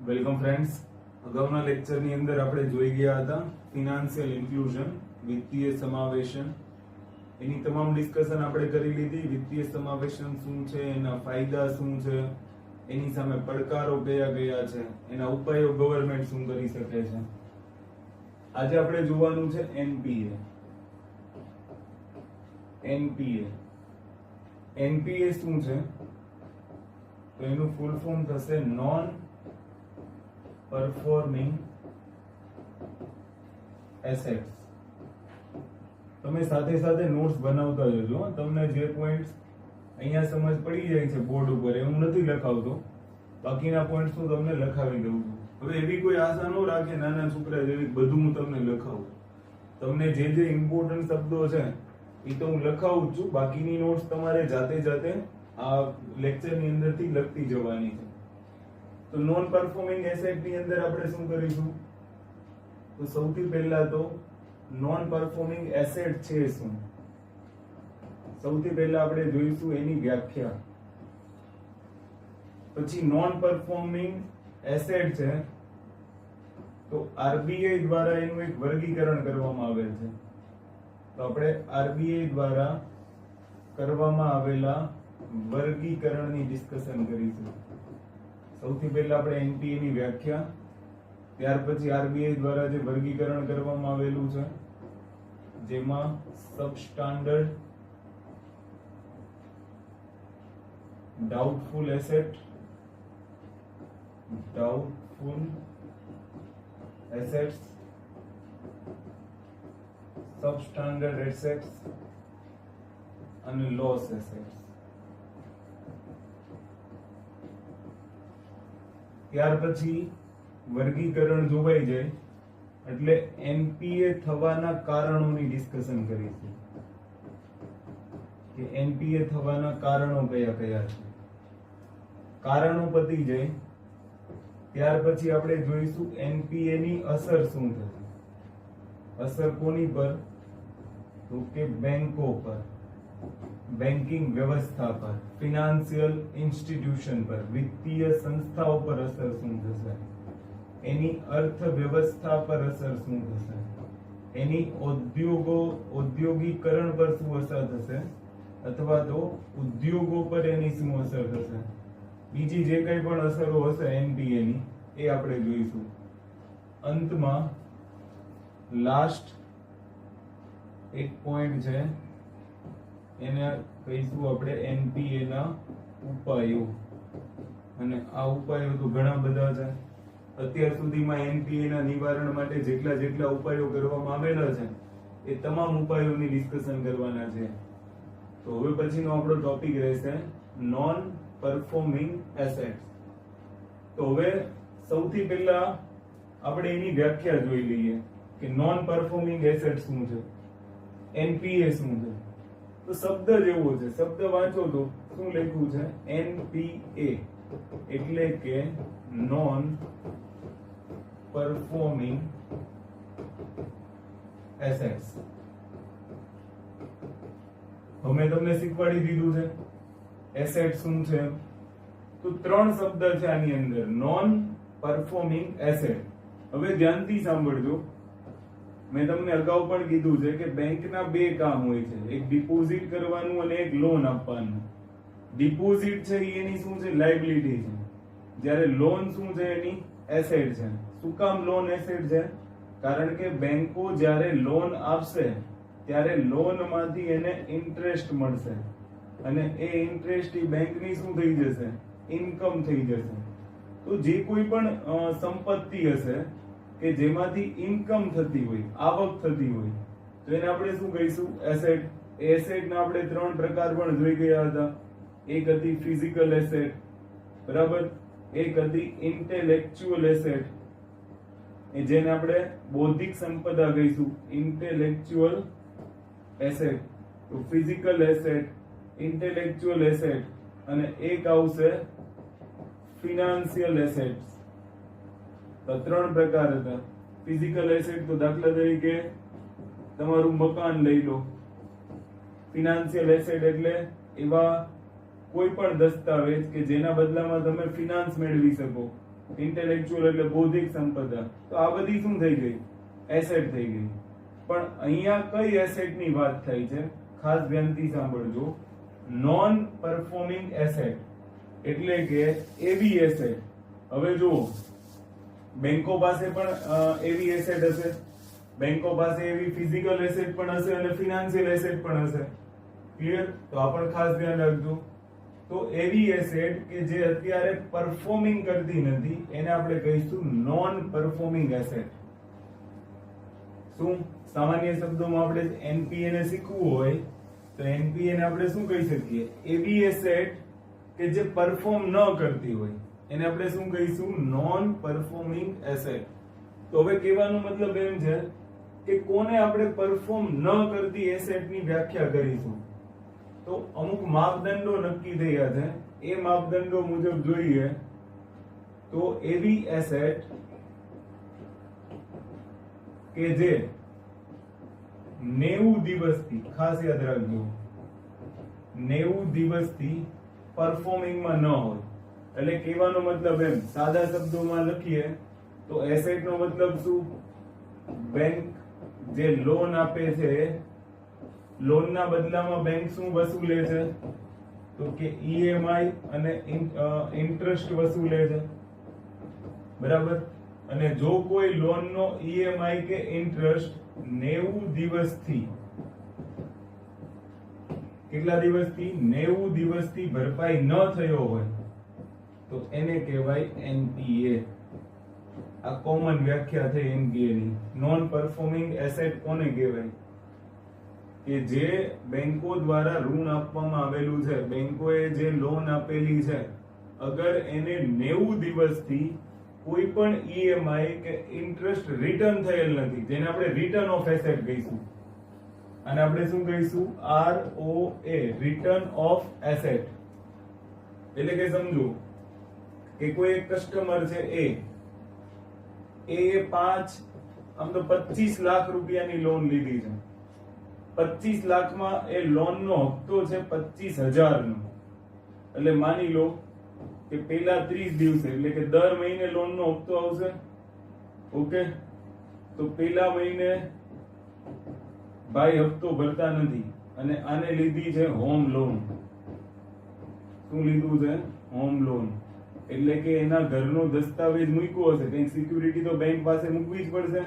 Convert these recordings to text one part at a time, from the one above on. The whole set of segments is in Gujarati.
Welcome friends. અગાઉના લેક્ચરની અંદર આપણે જોઈ ગયા હતા ફિનાન્શિયલ ઇન્ક્લુઝન, વિત્તીય સમાવેશન. એની તમામ ડિસ્કશન આપણે કરી લીધી. વિત્તીય સમાવેશન શું છે, એના ફાયદા શું છે, એની સામે પડકારો કયા કયા છે, એના ઉપાયો ગવર્નમેન્ટ શું કરી શકે છે. આજે આપણે જોવાનું છે એનપીએ. એનપીએ શું છે? તો એનું ફૂલ ફોર્મ થશે નોન પરફોર્મિંગ એસેટ્સ. તમે સાથે સાથે નોટ્સ બનાવતા જજો. તમને જે પોઈન્ટ્સ અહીંયા સમજ પડી જાય છે બોર્ડ ઉપર એ હું નથી લખાવતો, બાકીના પોઈન્ટ્સ હું તમને લખાવી દઉં છું. હવે એવી કોઈ આશા ન રાખે નાના છોકરા જેવી બધું હું તમને લખાવું. તમને જે ઇમ્પોર્ટન્ટ શબ્દો છે એ તો હું લખાવું જ છું, બાકીની નોટ્સ તમારે જાતે આ લેક્ચરની અંદરથી લખતી જવાની છે. તો નોન પરફોર્મિંગ એસેટ ની અંદર આપણે શું કરીશું? તો સૌથી પહેલા તો નોન પરફોર્મિંગ એસેટ છે શું? સૌથી પહેલા આપણે જોઈશું એની વ્યાખ્યા. પછી નોન પરફોર્મિંગ એસેટ છે તો આરબીઆઈ દ્વારા એનું એક વર્ગીકરણ કરવામાં આવેલ છે. તો આપણે આરબીઆઈ દ્વારા કરવામાં આવેલા વર્ગીકરણની ડિસ્કશન કરીશું. સૌથી પહેલા આપણે એનપીએ ની વ્યાખ્યા, ત્યાર પછી આરબીઆઈ દ્વારા જે વર્ગીકરણ કરવામાં આવેલું છે જેમાં substandard, doubtful asset, substandard assets અને લોસ એસેટ્સ. ત્યાર પછી વર્ગીકરણ જોવાઈ જાય એટલે એનપીએ થવાના કારણોની ડિસ્કશન કરીશું કે એનપીએ થવાના કારણો કયા કયા છે. કારણો પતી જાય ત્યાર પછી આપણે જોઈશું એનપીએ ની અસર શું થશે. અસર કોની પર? તો કે બેંકો પર, બેન્કિંગ વ્યવસ્થા પર, ફિનાન્શિયલ ઇન્સ્ટિટ્યુશન પર, વિત્તીય સંસ્થાઓ પર અસર શું થશે, એની અર્થવ્યવસ્થા પર અસર શું થશે, એની ઔદ્યોગિકરણ પર શું અસર થશે, અથવા તો ઉદ્યોગો પર એની શું અસર થશે. બીજી જે કંઈ પણ અસરો હશે એનપીએ ની એ આપણે જોઈશું. અંતમાં લાસ્ટ એક પોઈન્ટ છે એને કહીશું આપણે એનપીએ ના ઉપાયો. અને આ ઉપાયો તો ઘણા બધા છે. અત્યાર સુધીમાં એનપીએ ના નિવારણ માટે જેટલા ઉપાયો કરવામાં આવેલા છે એ તમામ ઉપાયોની ડિસ્કશન કરવાના છે. તો હવે પછીનો આપણો ટોપિક રહેશે નોન પરફોર્મિંગ એસેટ્સ. તો હવે સૌથી પહેલા આપણે એની વ્યાખ્યા જોઈ લઈએ કે નોન પરફોર્મિંગ એસેટ શું છે, એનપીએ શું છે. તો શબ્દ જેવો છે, શબ્દ વાંચો તો શું લખ્યું છે? એનપીએ એટલે કે નોન પરફોર્મિંગ એસેટ્સ. હવે તમને શીખવાડી દીધું છે એસેટ શું છે. તો ત્રણ શબ્દ છે આની અંદર, નોન પરફોર્મિંગ એસેટ. હવે ધ્યાનથી સાંભળજો. મેં તમને અગાઉ પણ કીધું છે કે બેંકના બે કામ હોય છે, એક ડિપોઝિટ કરવાનું અને એક લોન આપવાનું. ડિપોઝિટ છે એની શું છે? લાયબિલિટી છે. જ્યારે લોન શું છે? એની એસેટ છે. શું કામ લોન એસેટ છે? કારણ કે બેંકો જ્યારે લોન આપશે ત્યારે લોનમાંથી એને ઇન્ટરેસ્ટ મળશે અને એ ઇન્ટરેસ્ટ બેંકની શું થઈ જશે? ઇન્કમ થઈ જશે. તો જે કોઈ પણ સંપત્તિ હશે કે જેમાંથી ઇન્કમ થતી હોય, આવક થતી હોય, તો એને આપણે શું કહીશું? એસેટ. એસેટના આપણે ત્રણ પ્રકાર પણ જોઈ ગયા હતા. એક હતી ફિઝિકલ એસેટ, બરાબર, એક હતી ઇન્ટેલેક્ચ્યુઅલ એસેટ, જેને આપણે બૌદ્ધિક સંપદા કહીશું, ઇન્ટેલેક્ચ્યુઅલ એસેટ. તો ફિઝિકલ એસેટ, ઇન્ટેલેક્ચ્યુઅલ એસેટ અને એક આવશે ફિનાન્શિયલ એસેટ્સ. તો ત્રણ પ્રકાર હતા. ફિઝિકલ એસેટ તો દાખલા તરીકે તમારું મકાન લઈ લો. ફિનાન્શિયલ એસેટ એટલે એવા કોઈ પણ દસ્તાવેજ કે જેના બદલામાં તમે ફિનાન્સ મેળવી શકો, ઇન્ટેલેક્ચ્યુઅલ એટલે બૌદ્ધિક સંપદા, તો આ બધી શું થઈ ગઈ? એસેટ થઈ ગઈ. પણ અહીંયા કઈ એસેટની વાત થાય છે? ખાસ ધ્યાનથી સાંભળજો. નોન પરફોર્મિંગ એસેટ એટલે કે એવી એસેટ. હવે જુઓ, બેંકો પાસે પણ એવી એસેટ હશે, બેંકો પાસે એવી ફિઝિકલ એસેટ પણ હશે અને ફિનાન્શિયલ એસેટ પણ હશે. ક્લિયર? તો આ પણ ખાસ ધ્યાન રાખજો. તો એવી એસેટ કે જે અત્યારે પરફોર્મિંગ કરતી નથી એને આપણે કહીશું નોન પરફોર્મિંગ એસેટ. શું સામાન્ય શબ્દોમાં આપણે એનપીએ ને શીખવું હોય તો એનપીએ ને આપણે શું કહી શકીએ? એવી એસેટ કે જે પરફોર્મ ન કરતી હોય એને આપણે શું કહીશું? Non performing asset. તો હવે કહેવાનો મતલબ એમ છે કે કોને આપણે પરફોર્મ ન કરતી એસેટની વ્યાખ્યા કરીશું? તો અમુક માપદંડો નક્કી થયા છે. એ માપદંડો મુજબ જોઈએ તો એવી એસેટ કે જે 90 દિવસથી, ખાસ યાદ રાખજો, 90 દિવસથી પરફોર્મિંગમાં ન હોય. એટલે કહેવાનો મતલબ એમ, સાદા શબ્દોમાં લખીએ તો એસેટ નો મતલબ શું? બેંક જે લોન આપે છે, લોનના બદલામાં બેંક શું વસૂલે છે? તો કે ઈએમઆઈ અને ઇન્ટરેસ્ટ વસૂલે છે. બરાબર? અને જો કોઈ લોનનો ઈએમઆઈ કે ઇન્ટરેસ્ટ 90 દિવસથી, કેટલા દિવસથી? 90 દિવસથી ભરપાઈ ન થયો હોય તો એને કહેવાય એનપીએ. આ કોમન વ્યાખ્યા થઈ એનપીએ ની. નોન પરફોર્મિંગ એસેટ કોને કહેવાય? કે જે બેંકો દ્વારા ઋણ આપવામાં આવેલું છે, બેંકોએ જે લોન આપેલી છે, અગર એને 90 દિવસથી કોઈ પણ ઈએમઆઈ કે ઇન્ટરેસ્ટ રિટર્ન થયેલ નથી, જેને આપણે રિટર્ન ઓફ એસેટ કહીશું. અને આપણે શું કહીશું? ROA, return of asset. એટલે કે સમજો કે કોઈ એક કસ્ટમર છે એ 25 લાખ રૂપિયાની લોન લીધી છે. 25 લાખમાં એ લોનનો હપ્તો છે 25,000 નો. એટલે માની લો કે પહેલા 30 દિવસે, એટલે કે દર મહિને લોનનો હપ્તો આવશે. ઓકે? તો પહેલા મહિને ભાઈ હપ્તો ભરતા નથી અને આને લીધી છે હોમ લોન. શું લીધું છે? Home loan. એટલે કે એના ઘરનો દસ્તાવેજ મૂક્યો હશે, કંઈક સિક્યુરિટી તો બેંક પાસે મૂકવી જ પડશે.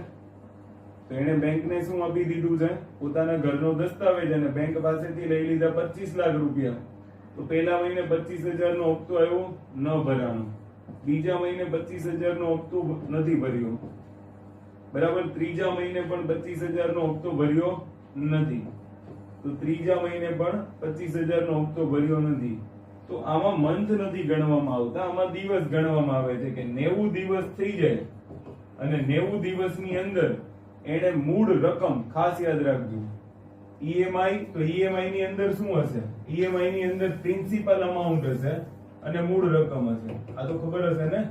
તો એને બેંકને શું આપી દીધું છે? પોતાના ઘરનો દસ્તાવેજ. અને બેંક પાસેથી લઈ લીધા 25 લાખ રૂપિયા. તો પહેલા મહિને 25,000 નો હપ્તો આવ્યો, ન ભરાનો. બીજા મહિને 25,000 નો હપ્તો નથી ભર્યો. બરાબર? ત્રીજા મહિને પણ 25,000 નો હપ્તો ભર્યો નથી. તો ત્રીજા મહિને પણ 25,000 નો હપ્તો ભર્યો નથી. તો આમાં મંથ નથી ગણવામાં આવતા, આમાં દિવસ ગણવામાં આવે છે. કે 90 દિવસ થઈ જાય અને 90 દિવસની અંદર એને મૂળ રકમ, ખાસ યાદ રાખજો, ઈએમઆઈ, તો ઈએમઆઈ ની અંદર શું હશે? ઈએમઆઈ ની અંદર પ્રિન્સિપલ અમાઉન્ટ હશે અને મૂળ રકમ હશે. આ તો ખબર હશે ને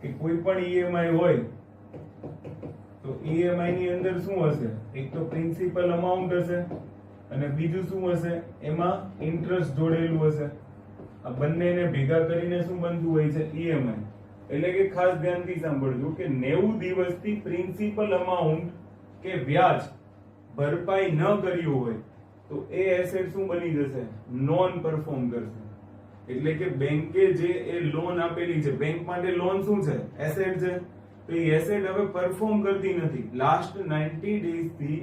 કે કોઈ પણ ઈએમઆઈ હોય તો ઈએમઆઈ ની અંદર શું હશે? એક તો પ્રિન્સિપલ અમાઉન્ટ હશે અને બીજું શું હશે? એમાં ઇન્ટરેસ્ટ જોડેલું હશે. આ બંનેને ભેગા કરીને શું બનતું હોય છે? ઈએમઆઈ. એટલે કે ખાસ ધ્યાનથી સાંભળજો કે 90 દિવસથી પ્રિન્સિપલ અમાઉન્ટ કે વ્યાજ ભરપાઈ ન કર્યું હોય તો એ એસેટ શું બની જશે? નોન પરફોર્મ કરશે. એટલે કે બેંકે જે એ લોન આપેલી છે, બેંક માટે લોન શું છે? એસેટ છે. તો એ એસેટ હવે પરફોર્મ કરતી નથી. લાસ્ટ 90 ડેઝ થી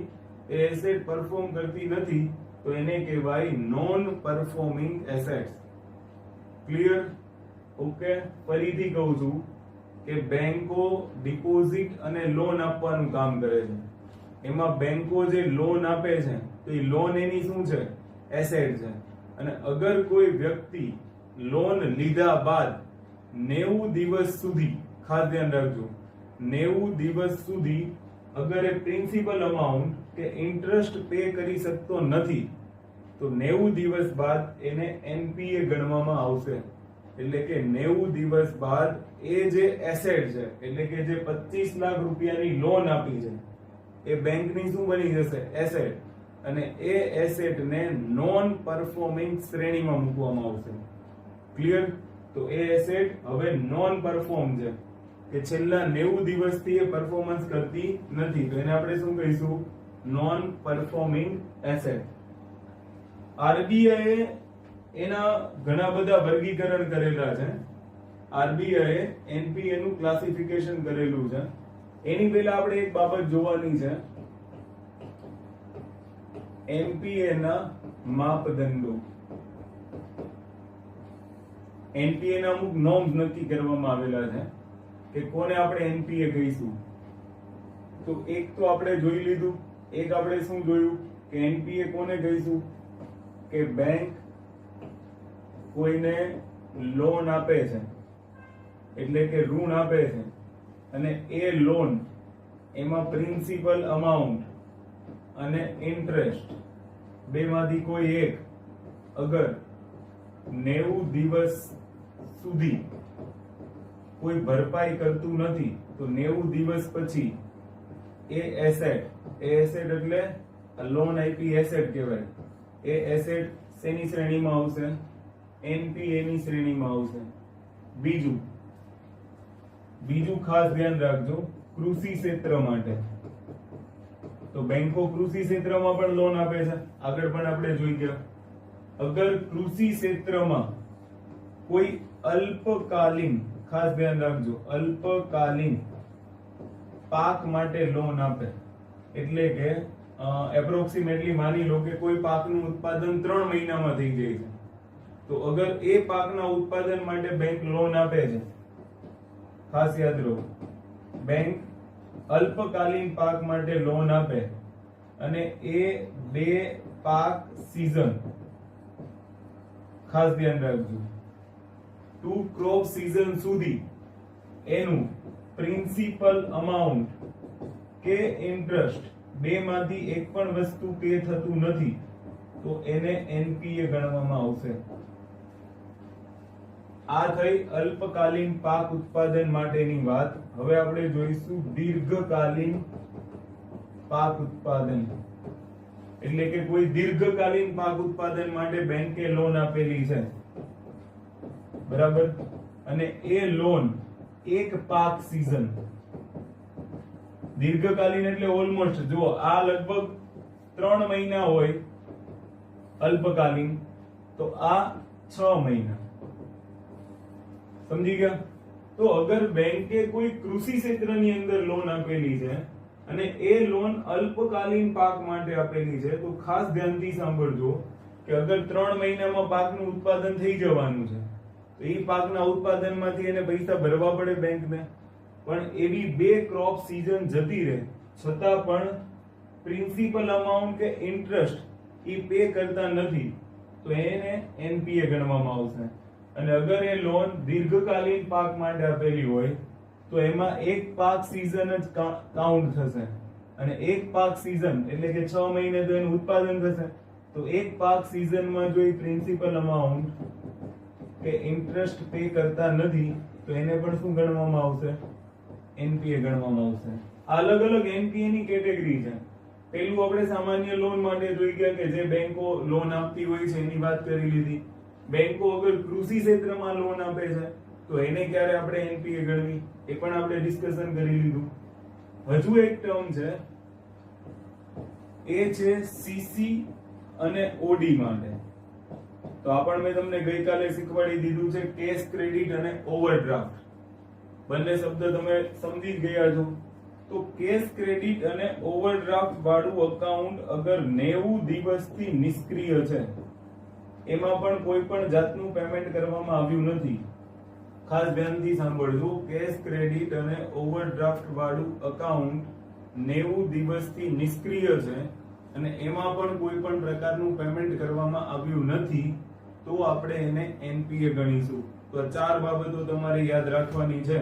એ એસેટ પરફોર્મ કરતી નથી તો એને કહેવાય non performing assets. Clear? Okay? ફરીથી કહું છું કે બેંકો ડિપોઝિટ અને લોન આપવાનું કામ કરે છે. એમાં બેંકો જે લોન આપે છે તો એ લોન એની શું છે? એસેટ છે. અને અગર કોઈ વ્યક્તિ લોન લીધા બાદ 90 દિવસ સુધી, ખાસ ધ્યાન રાખજો, 90 દિવસ સુધી અગર એ પ્રિન્સિપલ અમાઉન્ટ કે ઇન્ટરેસ્ટ પે કરી શકતો નથી તો 90 દિવસ બાદ એને એનપીએ ગણવામાં આવશે. એટલે કે 90 દિવસ બાદ એ જે એસેટ છે, એટલે કે જે 25 લાખ રૂપિયાની લોન આપી છે, એ બેંકની શું બની જશે? એસેટ. અને એ એસેટને નોન પરફોર્મિંગ શ્રેણીમાં મૂકવામાં આવશે. ક્લિયર? તો એ એસેટ હવે નોન પરફોર્મ છે. કે છેલ્લા 90 દિવસથી એ પરફોર્મન્સ કરતી નથી, તો એને આપણે શું કહીશું? Non performing asset. આરબીઆઈ એના ઘણા બધા વર્ગીકરણ કરેલા છે. આરબીઆઈ એનપીએ નું ક્લાસિફિકેશન કરેલું છે. એની પહેલા આપણે એક બાબત જોવાની છે, એનપીએ ના માપદંડો. એનપીએ ના અમુક નોર્મ્સ નક્કી કરવામાં આવેલા છે કે કોને આપણે એનપીએ કહીશું. તો એક તો આપણે જોઈ લીધું. એક આપણે શું જોયું કે એનપીએ કોને કહીશું? કે બેંક કોઈને લોન આપે છે, એટલે કે ઋણ આપે છે, અને એ લોન એમાં પ્રિન્સિપલ અમાઉન્ટ અને ઇન્ટરેસ્ટ બેમાંથી કોઈ એક અગર 90 દિવસ સુધી કોઈ ભરપાઈ કરતું નથી, તો 90 દિવસ પછી એ એસેટ એટલે લોન આપી એસેટ કહેવાય. એ એસેટ શેની શ્રેણીમાં આવશે? એનપીએ ની શ્રેણીમાં આવશે. બીજું ખાસ ધ્યાન રાખજો, કૃષિ ક્ષેત્ર માટે. તો બેંકો કૃષિ ક્ષેત્રમાં પણ લોન આપે છે, આગળ પણ આપણે જોઈ ગયા. અગર કૃષિ ક્ષેત્રમાં કોઈ અલ્પકાલીન, ખાસ ધ્યાન રાખજો, અલ્પકાલીન પાક માટે લોન આપે, એટલે કે એપ્રોક્સિમેટલી માની લો કે કોઈ પાકનું ઉત્પાદન 3 મહિનામાં થઈ જાય છે, તો અગર એ પાકના ઉત્પાદન માટે બેંક લોન આપે છે, ખાસ યાદ રાખો, બેંક અલ્પકાલીન પાક માટે લોન આપે અને એ 2 પાક સીઝન, ખાસ ધ્યાન રાખજો, 2 ક્રોપ સીઝન સુધી એનું પ્રિન્સિપલ અમાઉન્ટ કે ઇન્ટરેસ્ટ બેમાંથી એક પણ વસ્તુ પે થતું નથી, તો એને એનપીએ ગણવામાં આવશે. આ થઈ અલ્પકાલીન પાક ઉત્પાદન માટેની વાત. હવે આપણે જોઈશું દીર્ઘકાલીન પાક ઉત્પાદન, એટલે કે કોઈ દીર્ઘકાલીન પાક ઉત્પાદન માટે બેંકે લોન આપેલી છે, બરાબર, અને એ લોન એક પાક સીઝન, દીર્ઘકાલીન એટલે ઓલમોસ્ટ, જો આ લગભગ 3 મહિના હોય અલ્પકાલીન, તો આ 6 મહિના. સમજી ગયા? તો અગર બેંકે કોઈ કૃષિ ક્ષેત્રની અંદર લોન આપેલી છે અને એ લોન અલ્પકાલીન પાક માટે આપેલી છે, તો ખાસ ધ્યાનથી સાંભળજો કે અગર 3 મહિનામાં પાકનું ઉત્પાદન થઈ જવાનું છે, તો એ પાકના ઉત્પાદનમાંથી એને પૈસા ભરવા પડે બેંકને. પણ એવી 2 ક્રોપ સીઝન જતી રહે છતાં પણ પ્રિન્સિપલ અમાઉન્ટ કે ઇન્ટરેસ્ટ એ પે કરતા નથી, તો એને એનપીએ ગણવામાં આવશે. અને અગર એ લોન દીર્ઘકાલીન પાક માટે આપેલી હોય, તો એમાં એક પાક સીઝન જ કાઉન્ટ થશે, અને એક પાક સીઝન એટલે કે 6 મહિને તો એનું ઉત્પાદન થશે, તો એક પાક સીઝનમાં જો એ પ્રિન્સિપલ અમાઉન્ટ કે ઇન્ટરેસ્ટ પે કરતા નથી, તો એને પણ શું ગણવામાં આવશે? એનપીએ ગણવામાં આવશે. અલગ અલગ એનપીએ ની કેટેગરી છે. પહેલું આપણે સામાન્ય લોન માટે જોઈ ગયા કે જે બેંકો લોન આપતી હોય છે એની વાત કરી લીધી. બેંકો અગર કૃષિ ક્ષેત્રમાં લોન આપે છે, તો એને ક્યારે આપણે એનપીએ ગણવી, એ પણ આપણે ડિસ્કશન કરી લીધું. હજુ એક ટર્મ છે, એ છે સીસી અને ઓડી માટે. તો આ પણ મેં તમને ગઈકાલે શીખવાડી દીધું છે, કેશ ક્રેડિટ અને ઓવરડ્રાફ્ટ. બંને શબ્દ તમે સમજી જ ગયા છો. તો કેશ ક્રેડિટ અને ઓવરડ્રાફ્ટ વાળું અકાઉન્ટ અગર 90 દિવસથી નિષ્ક્રિય છે, એમાં પણ કોઈ પણ જાતનું પેમેન્ટ કરવામાં આવ્યું નથી, ખાસ ધ્યાનથી સાંભળજો, કેશ ક્રેડિટ અને ઓવરડ્રાફ્ટ વાળું અકાઉન્ટ 90 દિવસથી નિષ્ક્રિય છે અને એમાં પણ કોઈ પણ પ્રકારનું પેમેન્ટ કરવામાં આવ્યું નથી, તો આપણે એને એનપીએ ગણીશું. તો 4 બાબતો તમારે યાદ રાખવાની છે.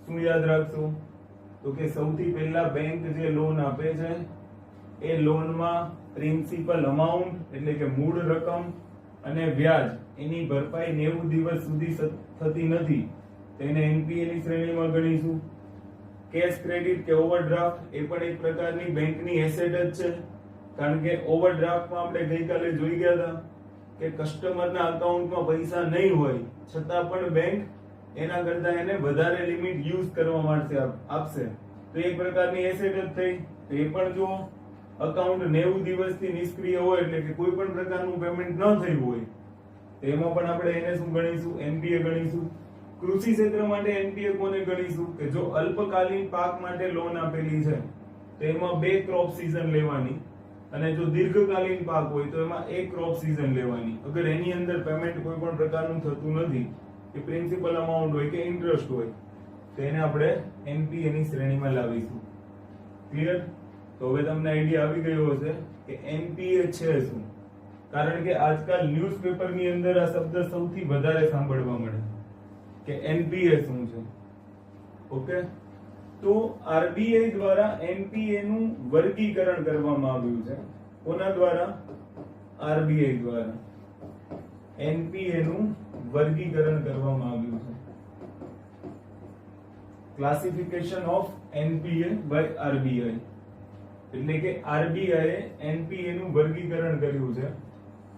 શું યાદ રાખશો? તો કે સૌથી પહેલા બેંક જે લોન આપે છે એ લોનમાં પ્રિન્સિપલ અમાઉન્ટ એટલે કે મૂળ રકમ અને વ્યાજ એની ભરપાઈ 90 દિવસ સુધી થતી નથી, તેને એનપીએ ની શ્રેણીમાં ગણીશું. કેશ ક્રેડિટ કે ઓવરડ્રાફ્ટ એ પણ એક પ્રકારની બેંકની એસેટ જ છે, કારણ કે ઓવરડ્રાફ્ટમાં આપણે ગઈકાલે જોઈ ગયા હતા કે કસ્ટમરના અકાઉન્ટમાં પૈસા નહીં હોય છતાં પણ બેંક એના કરતા એને વધારે લિમિટ યુઝ કરવા માટે આપશે તો એક પ્રકારની એસેટ જ થઈ. તો એ પણ જો અકાઉન્ટ 90 દિવસથી નિષ્ક્રિય હોય એટલે કે કોઈ પણ પ્રકારનું પેમેન્ટ ન થયું હોય તો એમાં પણ આપણે એને શું ગણીશું? એનપીએ ગણીશું. કૃષિ ક્ષેત્ર માટે એનપીએ કોને ગણીશું? કે જો અલ્પકાલીન પાક માટે લોન આપેલી છે તો એમાં 2 ક્રોપ સીઝન લેવાની, અને જો દીર્ઘકાલીન પાક હોય તો એમાં 1 ક્રોપ સીઝન લેવાની. અગર એની અંદર પેમેન્ટ કોઈ પણ પ્રકારનું થતું નથી કે પ્રિન્સિપલ અમાઉન્ટ હોય કે ઇન્ટરેસ્ટ હોય તો એને આપણે એનપીએ ની શ્રેણીમાં લાવીશું. ક્લિયર? તો હવે તમને આઈડિયા આવી ગયો હશે કે એનપીએ છે શું. કારણ કે આજકાલ ન્યૂઝપેપર ની અંદર આ શબ્દ સૌથી વધારે સાંભળવા મળે કે એનપીએ શું છે. ઓકે, તો આરબીઆઈ દ્વારા એનપીએ નું વર્ગીકરણ કરવામાં આવ્યું છે. કોના દ્વારા? આરબીઆઈ દ્વારા એનપીએ નું વર્ગીકરણ કરવામાં આવ્યું છે. Classification of NPA by RBI, એટલે કે આરબીઆઈ એનપીએ નું વર્ગીકરણ કર્યું છે.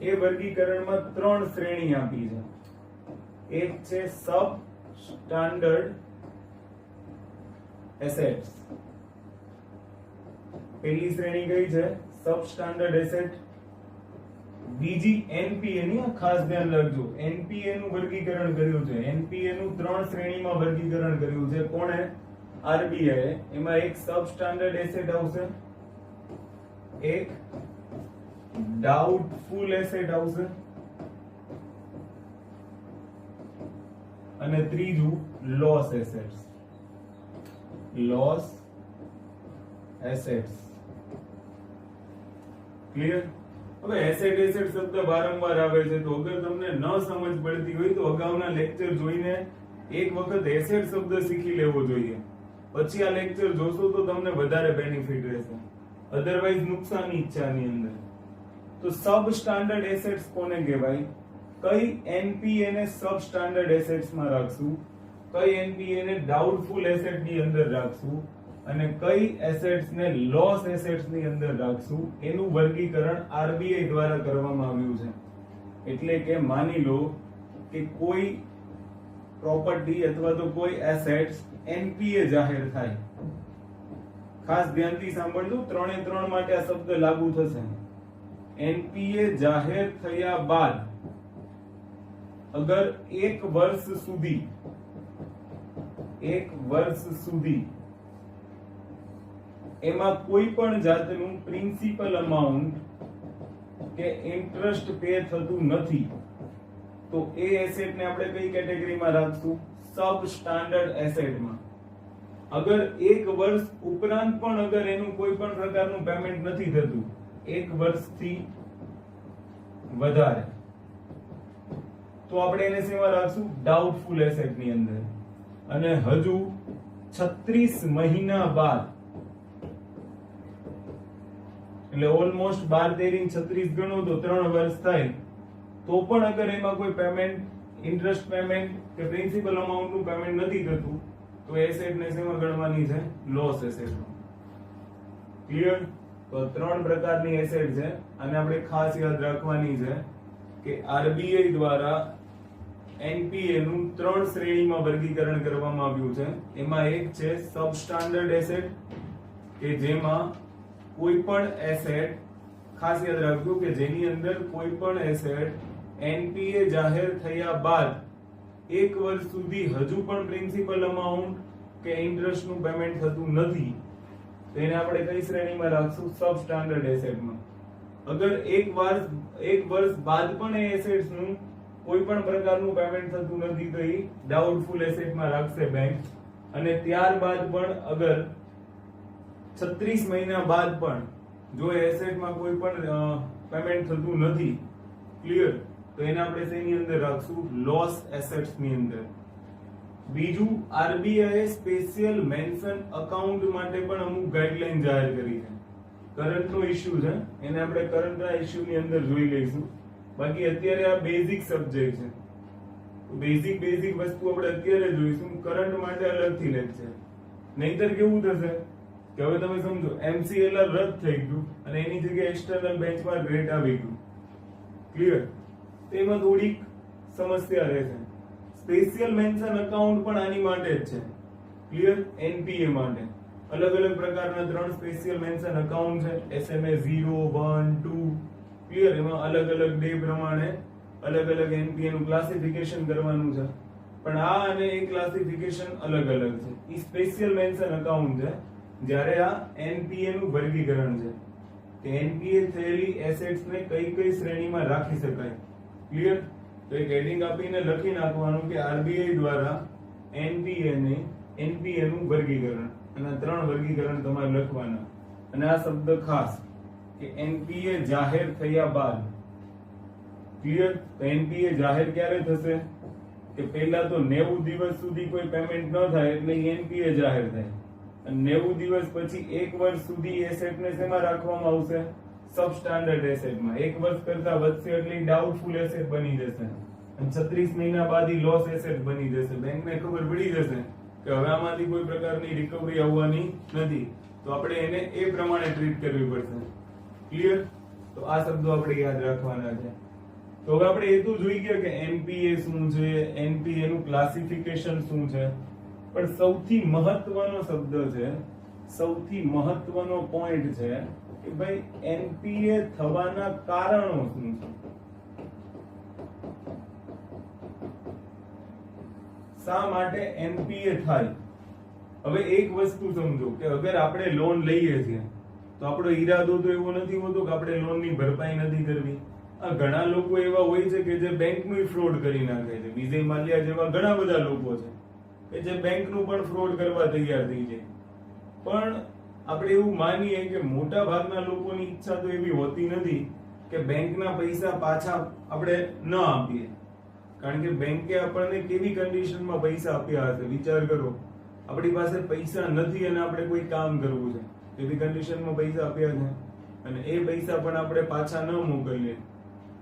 એ વર્ગીકરણમાં 3 શ્રેણી આપી છે. એક છે સબ સ્ટાન્ડર્ડ એસેટ્સ. પહેલી શ્રેણી કઈ છે? સબ સ્ટાન્ડર્ડ એસેટ. બીજી એનપીએ ની, ખાસ ધ્યાન રાખજો, એનપીએ નું વર્ગીકરણ કર્યું છે. એનપીએ નું 3 શ્રેણીમાં વર્ગીકરણ કર્યું છે. કોણે? આરબીઆઈ. એમાં એક સબ સ્ટાન્ડર્ડ એસેટ આવશે, એક ડાઉટફુલ એસેટ આવશે, અને ત્રીજું loss assets. Loss assets. Clear? હવે એસેટ શબ્દ વારંવાર આવે છે તો અગર તમને ન સમજ પડતી હોય તો અગાઉના લેક્ચર જોઈને એક વખત એસેટ શબ્દ શીખી લેવો જોઈએ. પછી આ લેક્ચર જોશો તો તમને વધારે બેનિફિટ રહેશે, અધરવાઇઝ નુકસાન ઈચ્છાની અંદર. તો સબ સ્ટાન્ડર્ડ એસેટ્સ કોને કહેવાય? કઈ એનપીએ ને સબ સ્ટાન્ડર્ડ એસેટ્સ માં રાખશું, કઈ એનપીએ ને ડાઉટફુલ એસેટ ની અંદર રાખશું, અને કઈ એસેટ્સ ને લોસ એસેટ્સ ની અંદર રાખશું, એનું વર્ગીકરણ આરબીઆઈ દ્વારા કરવામાં આવ્યું છે. એટલે કે માની લો કે કોઈ પ્રોપર્ટી અથવા તો કોઈ એસેટ્સ એનપીએ જાહેર થાય. ખાસ ધ્યાનથી સાંભળજો, 3 માટે આ શબ્દ લાગુ થશે. એનપીએ જાહેર થયા બાદ અગર 1 વર્ષ સુધી એમાં કોઈ પણ જાતનું પ્રિન્સિપલ અમાઉન્ટ કે ઇન્ટરેસ્ટ પે થતું નથી તો એ એસેટ ને આપણે કઈ કેટેગરીમાં રાખશું? સબ સ્ટાન્ડર્ડ એસેટમાં. અગર 1 વર્ષ ઉપરાંત પણ અગર એનું કોઈ પણ પ્રકારનું પેમેન્ટ નથી થતું, 1 વર્ષથી વધારે, તો આપણે એને શેમાં રાખશું? ડાઉટફુલ એસેટ ની અંદર. અને હજુ 36 મહિના બાદ, એટલે ઓલમોસ્ટ 12 13 36 ગણો તો 3 વર્ષ થાય, તો પણ અગર એમાં કોઈ પેમેન્ટ, ઇન્ટરેસ્ટ પેમેન્ટ કે પ્રિન્સિપલ અમાઉન્ટ નું પેમેન્ટ નથી થતું તો એસેટ ને શેમાં ગણવાની છે? લોસ એસેટમાં. ક્લિયર? તો 3 પ્રકારની એસેટ છે અને આપણે ખાસ યાદ રાખવાની છે કે આરબીઆઈ દ્વારા એનપીએ નું 3 શ્રેણીમાં વર્ગીકરણ કરવામાં આવ્યું છે. એમાં એક છે સબ સ્ટાન્ડર્ડ એસેટ કે જેમાં કોઈ પણ એસેટ, ખાસ યાદ રાખજો કે જેની અંદર કોઈ પણ એસેટ એનપીએ જાહેર થયા બાદ 1 વર્ષ સુધી હજુ પણ પ્રિન્સિપલ અમાઉન્ટ કે ઇન્ટરેસ્ટ નું પેમેન્ટ થતું નથી તો એને આપણે કઈ શ્રેણીમાં રાખશું? સબ સ્ટાન્ડર્ડ એસેટમાં. અગર 1 વર્ષ બાદ પણ એ એસેટ્સ નું કોઈ પણ પ્રકારનું પેમેન્ટ થતું નથી તો એ ડાઉટફુલ એસેટમાં રાખશે બેંક. અને ત્યારબાદ પણ અગર 36 મહિના બાદ પણ જો એસેટમાં કોઈ પણ પેમેન્ટ થતું નથી, ક્લિયર, તો એને આપણે શેની અંદર રાખશું? લોસ એસેટ્સ ની અંદર. બીજું, આરબીઆઈ સ્પેશિયલ મેન્શન અકાઉન્ટ માટે પણ અમુક ગાઈડલાઈન જાહેર કરી છે. કરંટ નો ઇશ્યુ છે, એને આપણે કરંટ ના ઇશ્યુ ની અંદર જોઈ લઈશું. બાકી અત્યારે આ બેઝિક સબ્જેક્ટ છે, તો બેઝિક વસ્તુ આપણે અત્યારે જોઈશું. કરંટ માટે અલગથી લેક્ચર. નહીતર કેવું થશે કે હવે તમે સમજો એમસીએલઆર રદ થઈ ગયું અને એની જગ્યાએ એક્સટર્નલ બેન્ચમાર્ક રેટ આવી ગયું. ક્લિયર? તેમાં થોડીક સમસ્યા રહેશે. સ્પેશિયલ મેન્શન અકાઉન્ટ પણ આની માટે જ છે. ક્લિયર? એનપીએ માટે અલગ અલગ પ્રકારના 3 સ્પેશિયલ મેન્શન અકાઉન્ટ છે. એસએમએ 0 1 2. ક્લિયર? એમાં અલગ અલગ ડે પ્રમાણે અલગ અલગ એનપીએ નું ક્લાસિફિકેશન કરવાનું છે. પણ આ અને એ ક્લાસિફિકેશન અલગ અલગ છે. ઈ સ્પેશિયલ મેન્શન અકાઉન્ટ છે, જ્યારે આ એનપીએ નું વર્ગીકરણ છે કે એનપીએ થયેલી એસેટ્સ ને કઈ કઈ શ્રેણીમાં રાખી શકાય. ક્લિયર? તો એક હેડિંગ આપીને લખી નાખવાનું કે આરબીઆઈ દ્વારા એનપીએ નું વર્ગીકરણ, અને 3 વર્ગીકરણ તમારે લખવાના. અને આ શબ્દ ખાસ કે એનપીએ જાહેર થયા બાદ. ક્લિયર? તો એનપીએ જાહેર ક્યારે થશે? કે પહેલા તો 90 દિવસ સુધી કોઈ પેમેન્ટ ન થાય એટલે એનપીએ જાહેર થાય. અને 90 દિવસ પછી 1 વર્ષ સુધી એસેટ ને શેમાં રાખવામાં આવશે? સબસ્ટાન્ડર્ડ એસેટમાં. 1 વર્ષ કરતા વધશે એટલે ડાઉટફુલ એસેટ બની જશે. અને 36 મહિના બાદ ઈ લોસ એસેટ બની જશે. બેંકને ખબર પડી જશે કે હવે આમાંથી કોઈ પ્રકારની રિકવરી આવવાની નથી, તો આપણે એને એ પ્રમાણે ટ્રીટ કરવી પડશે. ક્લિયર? તો આ શબ્દો આપણે યાદ રાખવાના છે. તો હવે આપણે એ તો જોઈ ગયા કે એનપીએ શું છે, એનપીએ નું ક્લાસિફિકેશન શું છે, પણ સૌથી મહત્વનો શબ્દ છે, સૌથી મહત્વનો પોઈન્ટ છે કે ભાઈ એનપીએ થવાના કારણો શું છે. શા માટે એનપીએ થાય? હવે એક વસ્તુ સમજો કે અગર આપણે લોન લઈએ છીએ તો આપણો ઈરાદો તો એવો નથી હોતો કે આપણે લોનની ભરપાઈ નથી કરવી. આ ઘણા લોકો એવા હોય છે કે જે બેંકનું ફ્રોડ કરી નાખે છે. વિજય માલ્યા જેવા ઘણા બધા લોકો છે કે જે બેંકનું પણ ફ્રોડ કરવા તૈયાર થઈ જાય. પણ આપણે એવું માનીએ કે મોટા ભાગના લોકોની ઈચ્છા તો એવી હોતી નથી કે બેંકના પૈસા પાછા આપણે ન આપીએ. કારણ કે બેંકે આપણને કેવી કન્ડિશનમાં પૈસા આપ્યા હશે વિચાર કરો. આપણી પાસે પૈસા નથી અને આપણે કોઈ કામ કરવું છે, એવી કન્ડિશનમાં પૈસા આપ્યા છે, અને એ પૈસા પણ આપણે પાછા ન મોકલીએ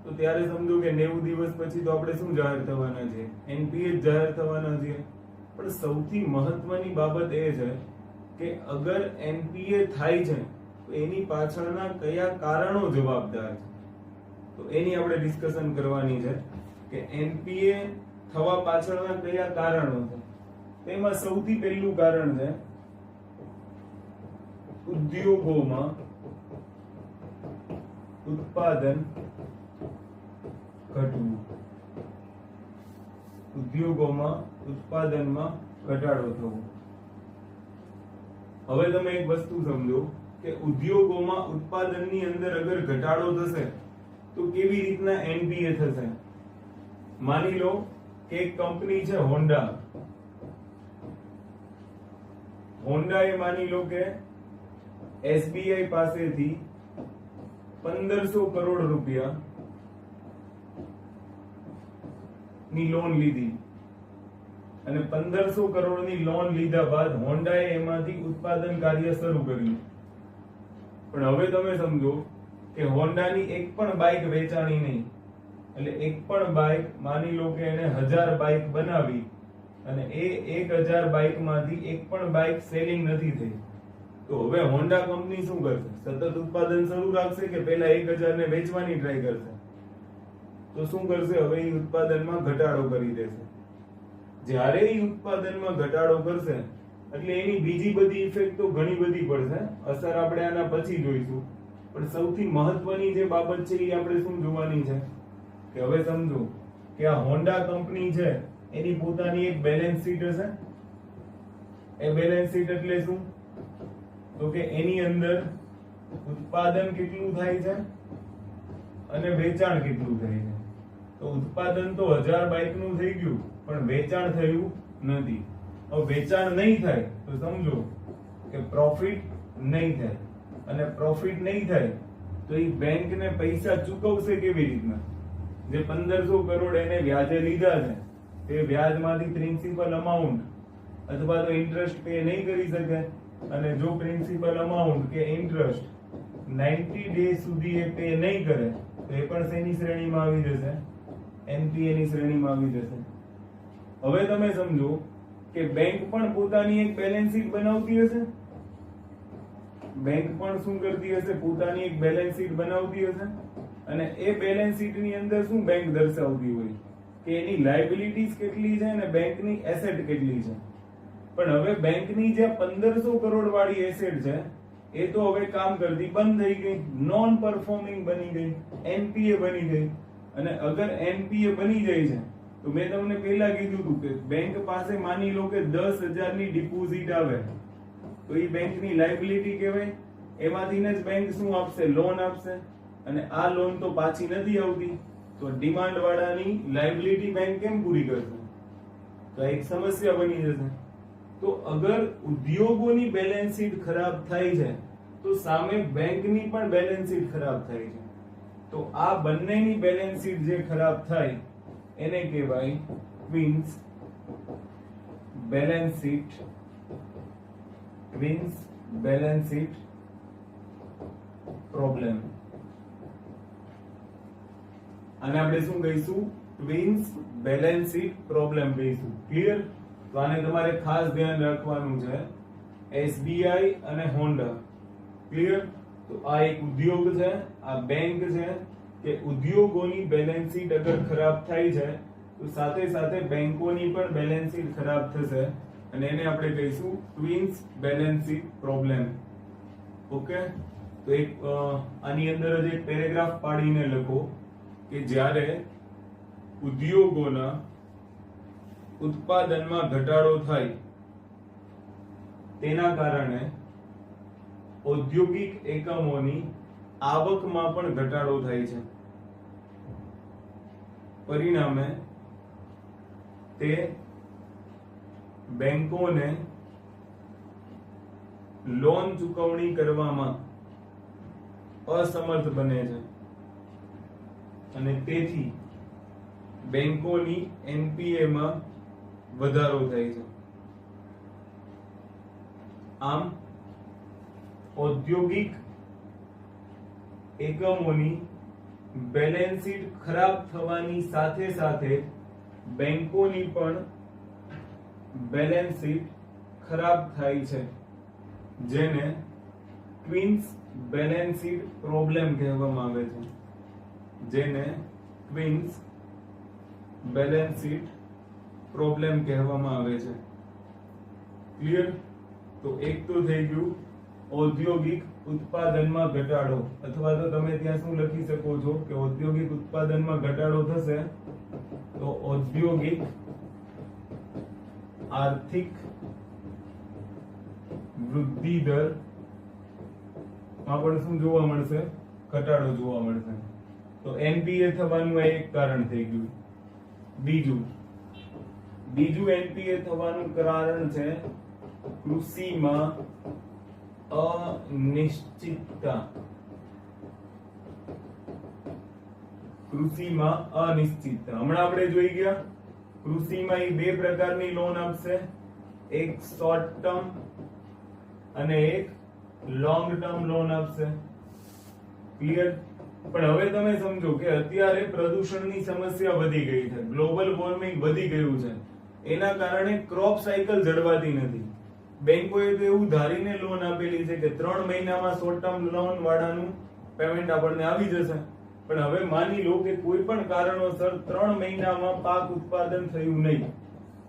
તો ત્યારે સમજો કે 90 દિવસ પછી તો આપણે શું જાહેર થવાના છે? એનપીએ જાહેર થવાના છે. પણ સૌથી મહત્વની બાબત એ છે કે અગર એનપીએ થાય છે તો એની પાછળના કયા કારણો જવાબદાર છે, તો એની આપણે ડિસ્કશન કરવાની છે કે એનપીએ થવા પાછળના કયા કારણો છે. તેમાં સૌથી પહેલું કારણ છે ઉદ્યોગોમાં ઉત્પાદન ઘટવું. ઉદ્યોગોમાં ઉત્પાદનમાં ઘટાડો થવો. હવે તમે એક વસ્તુ સમજો કે ઉદ્યોગોમાં ઉત્પાદનની અંદર અગર ઘટાડો થશે તો કેવી રીતના એનપીએ થશે? માની લો કે એક કંપની છે હોન્ડા. હોન્ડા એ માની લો કે એસબીઆઈ પાસેથી 1500 કરોડ રૂપિયા ની લોન લીધી, અને 1500 કરોડની લોન લીધા બાદ હોન્ડાએ એમાંથી ઉત્પાદન કાર્ય શરૂ કર્યું. પણ હવે તમે સમજો કે હોન્ડાની એક પણ બાઇક વેચાણી નહીં. એટલે એક પણ બાઇક, માની લો કે એને 1000 બાઇક બનાવી અને એ 1000 બાઇકમાંથી એક પણ બાઇક સેલિંગ નથી થઈ, તો હવે હોન્ડા કંપની શું કરશે? સતત ઉત્પાદન શરૂ રાખશે કે પહેલા 1000 ને વેચવાની ટ્રાય કરશે? તો શું કરશે? હવે એ ઉત્પાદનમાં ઘટાડો કરી દેશે. જ્યારે એ ઉત્પાદનમાં ઘટાડો કરશે એટલે એની બીજી બધી ઇફેક્ટ તો ઘણી બધી પડશે. અસર આપણે આના પછી જોઈશું. પણ સૌથી મહત્વની જે બાબત છે એ આપણે શું જોવાની છે કે હવે સમજો કે આ હોન્ડા કંપની છે એની પોતાની એક બેલેન્સ શીટ હશે. એ બેલેન્સ શીટ એટલે શું? તો કે એની અંદર ઉત્પાદન કેટલું થાય છે અને વેચાણ કેટલું થાય છે. તો ઉત્પાદન તો 1000 બાઇક નું થઈ ગયું પણ વેચાણ થયું નથી. હવે વેચાણ નહીં થાય તો સમજો કે પ્રોફિટ નહીં થાય, અને પ્રોફિટ નહીં થાય તો એ બેંકને પૈસા ચૂકવશે કેવી રીતના? જે 1500 કરોડ એને વ્યાજે લીધા છે તે વ્યાજમાંથી પ્રિન્સિપલ અમાઉન્ટ અથવા તો ઇન્ટરેસ્ટ પે નહીં કરી શકે. અને જો પ્રિન્સિપલ અમાઉન્ટ કે ઇન્ટરેસ્ટ 90 ડેઝ સુધી એ પે નહીં કરે તો એ પણ શેની શ્રેણીમાં આવી જશે? એનપીએ ની શ્રેણીમાં આવી જશે. હવે તમે સમજો કે બેંક પણ પોતાની એક બેલેન્સ શીટ બનાવતી હશે. બેંક પણ શું કરતી હશે? પોતાની એક બેલેન્સ શીટ બનાવતી હશે. અને એ બેલેન્સ શીટ ની અંદર શું બેંક દર્શાવતી હોય કે એની લાયબિલિટીઝ કેટલી છે અને બેંકની એસેટ કેટલી છે. પણ હવે બેંકની જે 1500 કરોડ વાળી એસેટ છે એ તો હવે કામ કરતી બંધ થઈ ગઈ, નોન પરફોર્મિંગ બની ગઈ, એનપીએ બની ગઈ. અને અગર એનપીએ બની જાય છે તો મેં તમને પહેલા કીધું હતું કે બેંક પાસે માની લો કે 10,000 ની ડિપોઝિટ આવે તો એ બેંકની લાયબિલિટી કહેવાય. એમાંથી જ બેંક શું આપશે? લોન આપશે. અને આ લોન તો પાછી નથી આવતી, તો ડિમાન્ડ વાળાની લાયબિલિટી બેંક કેમ પૂરી કરશે? તો એક સમસ્યા બની જશે. તો અગર ઉદ્યોગોની બેલેન્સ શીટ ખરાબ થાય છે તો સામે બેંકની પણ બેલેન્સ શીટ ખરાબ થાય છે. તો આ બંનેની બેલેન્સ શીટ જે ખરાબ થાય એને કહેવાય Queens balance sheet. Queens balance sheet problem. અને આપણે શું કહીશું? ટ્વિન્સ બેલેન્સ શીટ પ્રોબ્લેમ કહીશું. ક્લિયર? તો આને તમારે ખાસ ધ્યાન રાખવાનું છે. એસબીઆઈ અને હોન્ડા. ક્લિયર? તો આ એક ઉદ્યોગ છે, આ બેંક છે કે ઉદ્યોગોની બેલેન્સ શીટ અગર ખરાબ થાય છે તો સાથે સાથે બેંકોની પણ બેલેન્સ શીટ ખરાબ થશે અને એને આપણે કહીશું twins balance sheet problem. Okay? તો એક આની અંદર જ એક પેરેગ્રાફ પાડીને લખો કે જ્યારે ઉદ્યોગોના ઉત્પાદનમાં ઘટાડો થાય તેના કારણે ઔદ્યોગિક એકમોની આવકમાં પણ ઘટાડો થાય છે. પરિણામે તે બેંકોને લોન ચૂકવણી કરવામાં અસમર્થ બને છે અને તેથી બેંકોની એનપીએ માં વધારો થાય છે. આમ ઔદ્યોગિક એકમોની બેલેન્સ શીટ ખરાબ થવાની સાથે સાથે બેંકોની પણ બેલેન્સ શીટ ખરાબ થાય છે, જેને ટ્વિન્સ બેલેન્સ શીટ પ્રોબ્લેમ કહેવામાં આવે છે. જેને ટ્વિન્સ બેલેન્સ શીટ પ્રોબ્લેમ કહેવામાં આવે છે. ક્લિયર? તો એક તો થઈ ગયું ઔદ્યોગિક ઉત્પાદનમાં ઘટાડો, અથવા તો તમે ત્યાં શું લખી શકો છો કે ઔદ્યોગિક ઉત્પાદનમાં ઘટાડો થશે તો ઔદ્યોગિક આર્થિક વૃદ્ધિ દર માં પણ શું જોવા મળશે? ઘટાડો જોવા મળશે. તો એનપીએ થવાનું આ એક કારણ થઈ ગયું. બીજું એનપીએ થવાનું કારણ છે કૃષિમાં અનિશ્ચિતતા. કૃષિમાં અનિશ્ચિતતા હમણાં આપણે જોઈ ગયા. કૃષિમાં એ બે પ્રકારની લોન આપશે, એક શોર્ટ ટર્મ અને એક લોંગ ટર્મ લોન આપશે. ક્લિયર? પણ હવે તમે સમજો કે અત્યારે પ્રદૂષણની સમસ્યા વધી ગઈ છે, ગ્લોબલ વોર્મિંગ વધી ગયું છે, એના કારણે ક્રોપ સાયકલ જળવાતી નથી. બેંકોએ તો એવું ધારીને લોન આપેલી છે કે 3 મહિનામાં શોર્ટ ટર્મ લોન વાળાનું પેમેન્ટ આપણને આવી જશે. પણ હવે માની લો કે કોઈ પણ કારણોસર 3 મહિનામાં પાક ઉત્પાદન થયું નહીં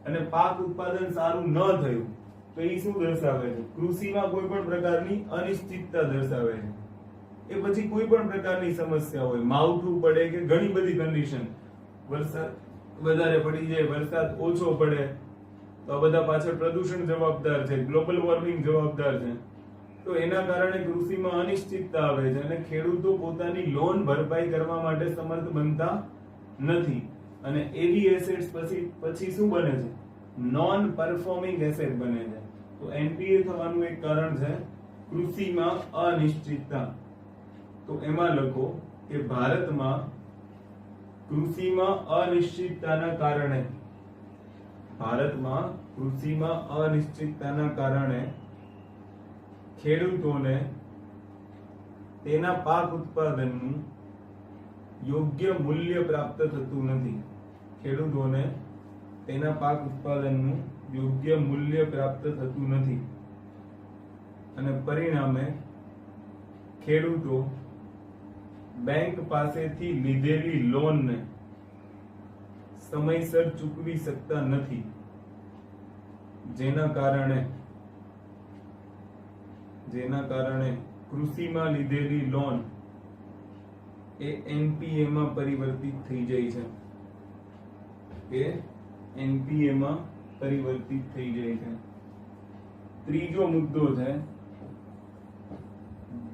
અને પાક ઉત્પાદન સારું ન થયું તો એ શું દર્શાવે છે? કૃષિમાં કોઈ પણ પ્રકારની અનિશ્ચિતતા દર્શાવે છે. એ પછી કોઈ પણ પ્રકારની સમસ્યા હોય, માવઠું પડે કે ઘણી બધી કન્ડિશન, વરસાદ વધારે પડી જાય, વરસાદ ઓછો પડે, તો આ બધા પાછળ પ્રદૂષણ જવાબદાર છે, ગ્લોબલ વોર્મિંગ જવાબદાર છે. તો એના કારણે કૃષિમાં અનિશ્ચિતતા આવે છે અને ખેડૂતો પોતાની લોન ભરપાઈ કરવા માટે સમર્થ બનતા નથી અને એવી એસેટ્સ પછી શું બને છે? નોન પરફોર્મિંગ એસેટ બને છે. તો એનપીએ થવાનું એક કારણ છે કૃષિમાં અનિશ્ચિતતા. તો એમાં લખો કે ભારતમાં કૃષિમાં અનિશ્ચિતતાના કારણે ખેડૂતોને તેના પાક ઉત્પાદનનું યોગ્ય મૂલ્ય પ્રાપ્ત થતું નથી. ખેડૂતોને તેના પાક ઉત્પાદનનું યોગ્ય મૂલ્ય પ્રાપ્ત થતું નથી અને પરિણામે ખેડૂતો બેંક પાસેથી લીધેલી લોનને સમયસર ચૂકવી શકતા નથી, જેના કારણે કૃષિમાં લીધેલી લોન એ એનપીએ માં પરિવર્તિત થઈ જાય છે. ત્રીજો મુદ્દો છે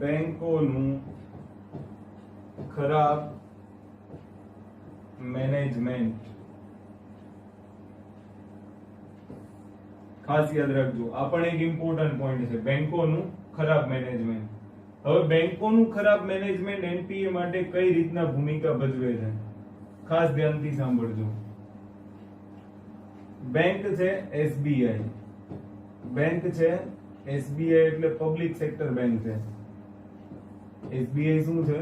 બેંકોનું ખરાબ મેનેજમેન્ટ. ખાસ યાદ રાખજો, આ પણ એક ઇમ્પોર્ટન્ટ પોઈન્ટ છે, બેંકોનું ખરાબ મેનેજમેન્ટ. હવે બેંકોનું ખરાબ મેનેજમેન્ટ એનપીએ માટે કઈ રીતના ભૂમિકા ભજવે છે, ખાસ ધ્યાનથી સાંભળજો. બેંક છે એસબીઆઈ એટલે પબ્લિક સેક્ટર બેંક છે. એસબીઆઈ શું છે?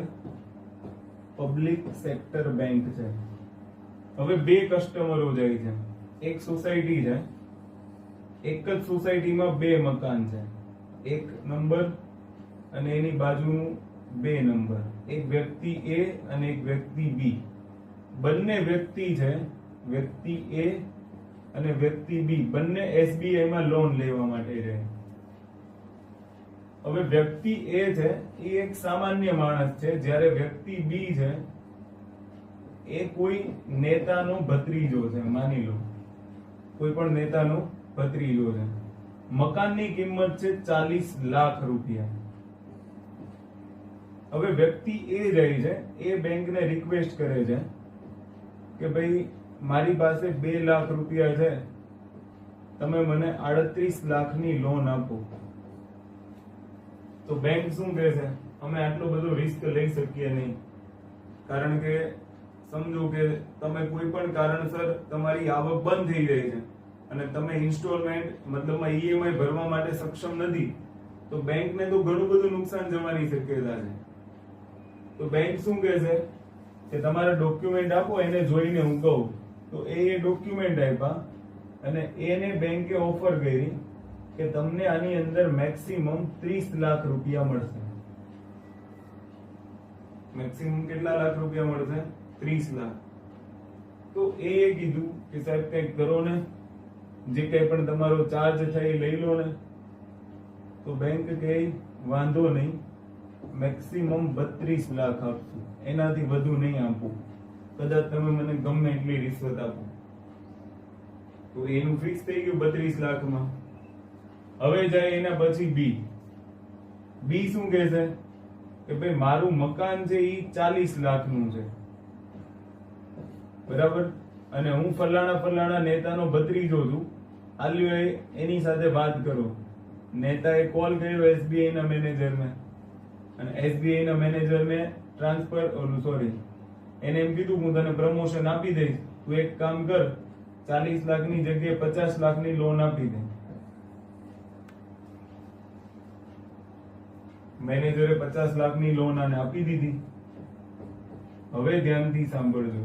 પબ્લિક સેક્ટર બેંક છે. હવે બે કસ્ટમરો જાય છે, એક સોસાયટી છે, એક જ સોસાયટીમાં બે મકાન છે, એક નંબર અને એની બાજુનું બે નંબર, એક વ્યક્તિ એ અને એક વ્યક્તિ બી. બંને વ્યક્તિ છે, વ્યક્તિ એ અને વ્યક્તિ બી, બંને એસબીઆઈ માં લોન લેવા માટે છે. હવે વ્યક્તિ એ છે એ એક સામાન્ય માણસ છે, જ્યારે વ્યક્તિ બી છે એ કોઈ નેતાનો ભત્રીજો છે. માની લો કોઈ પણ નેતાનો ભત્રીજો છે. મકાનની કિંમત છે 40 લાખ રૂપિયા. હવે વ્યક્તિ એ જાય છે, એ બેંકને રિક્વેસ્ટ કરે છે કે ભાઈ મારી પાસે 2 લાખ રૂપિયા છે, તમે મને 38 લાખની લોન આપો. તો બેંક શું કહે છે? અમે આટલો બધો રિસ્ક લઈ શકીએ નહીં, કારણ કે સમજો કે તમે કોઈ પણ કારણસર તમારી આવક બંધ થઈ જાય છે અને તમે ઇન્સ્ટોલમેન્ટ મતલબમાં ઈએમઆઈ ભરવા માટે સક્ષમ નથી, તો બેંકને તો ઘણું બધું નુકસાન જવાની શક્યતા છે. તો બેંક શું કહે છે કે તમારા ડોક્યુમેન્ટ આપો, એને જોઈને હું કહું. તો એ ડોક્યુમેન્ટ આપ્યા અને એને બેંકે ઓફર કરી કે તમને આની અંદર મેક્સિમમ 30 લાખ રૂપિયા મળશે. મેક્સિમમ કેટલા લાખ રૂપિયા મળશે? 30 લાખ. તો એ કીધું કે સાહેબ કંઈક કરો ને, જે કંઈ પણ તમારો ચાર્જ થાય એ લઈ લો ને. તો બેંક કહે વાંધો નહીં, મેક્સિમમ 32 લાખ આપશું, એનાથી વધુ નહીં આપું, કદાચ તમે મને ગમે એટલી રિશ્વત આપો. તો એનું ફિક્સ થઈ ગયું 32 લાખમાં. હવે જાય એના પછી બી શું કહે છે કે ભાઈ મારું મકાન છે એ 40 લાખનું છે, બરાબર, અને હું ફલાણા નેતાનો ભત્રીજો છું, આલ્યો એની સાથે વાત કરો. નેતાએ કોલ કર્યો એસબીઆઈ ના મેનેજરને, અને એસબીઆઈ ના મેનેજરને એને એમ કીધું હું તને પ્રમોશન આપી દઈશ, તું એક કામ કર, 40 લાખની જગ્યાએ 50 લાખની લોન આપી દે. મેનેજરે 50 લાખની લોન આને આપી દીધી. હવે ધ્યાનથી સાંભળજો,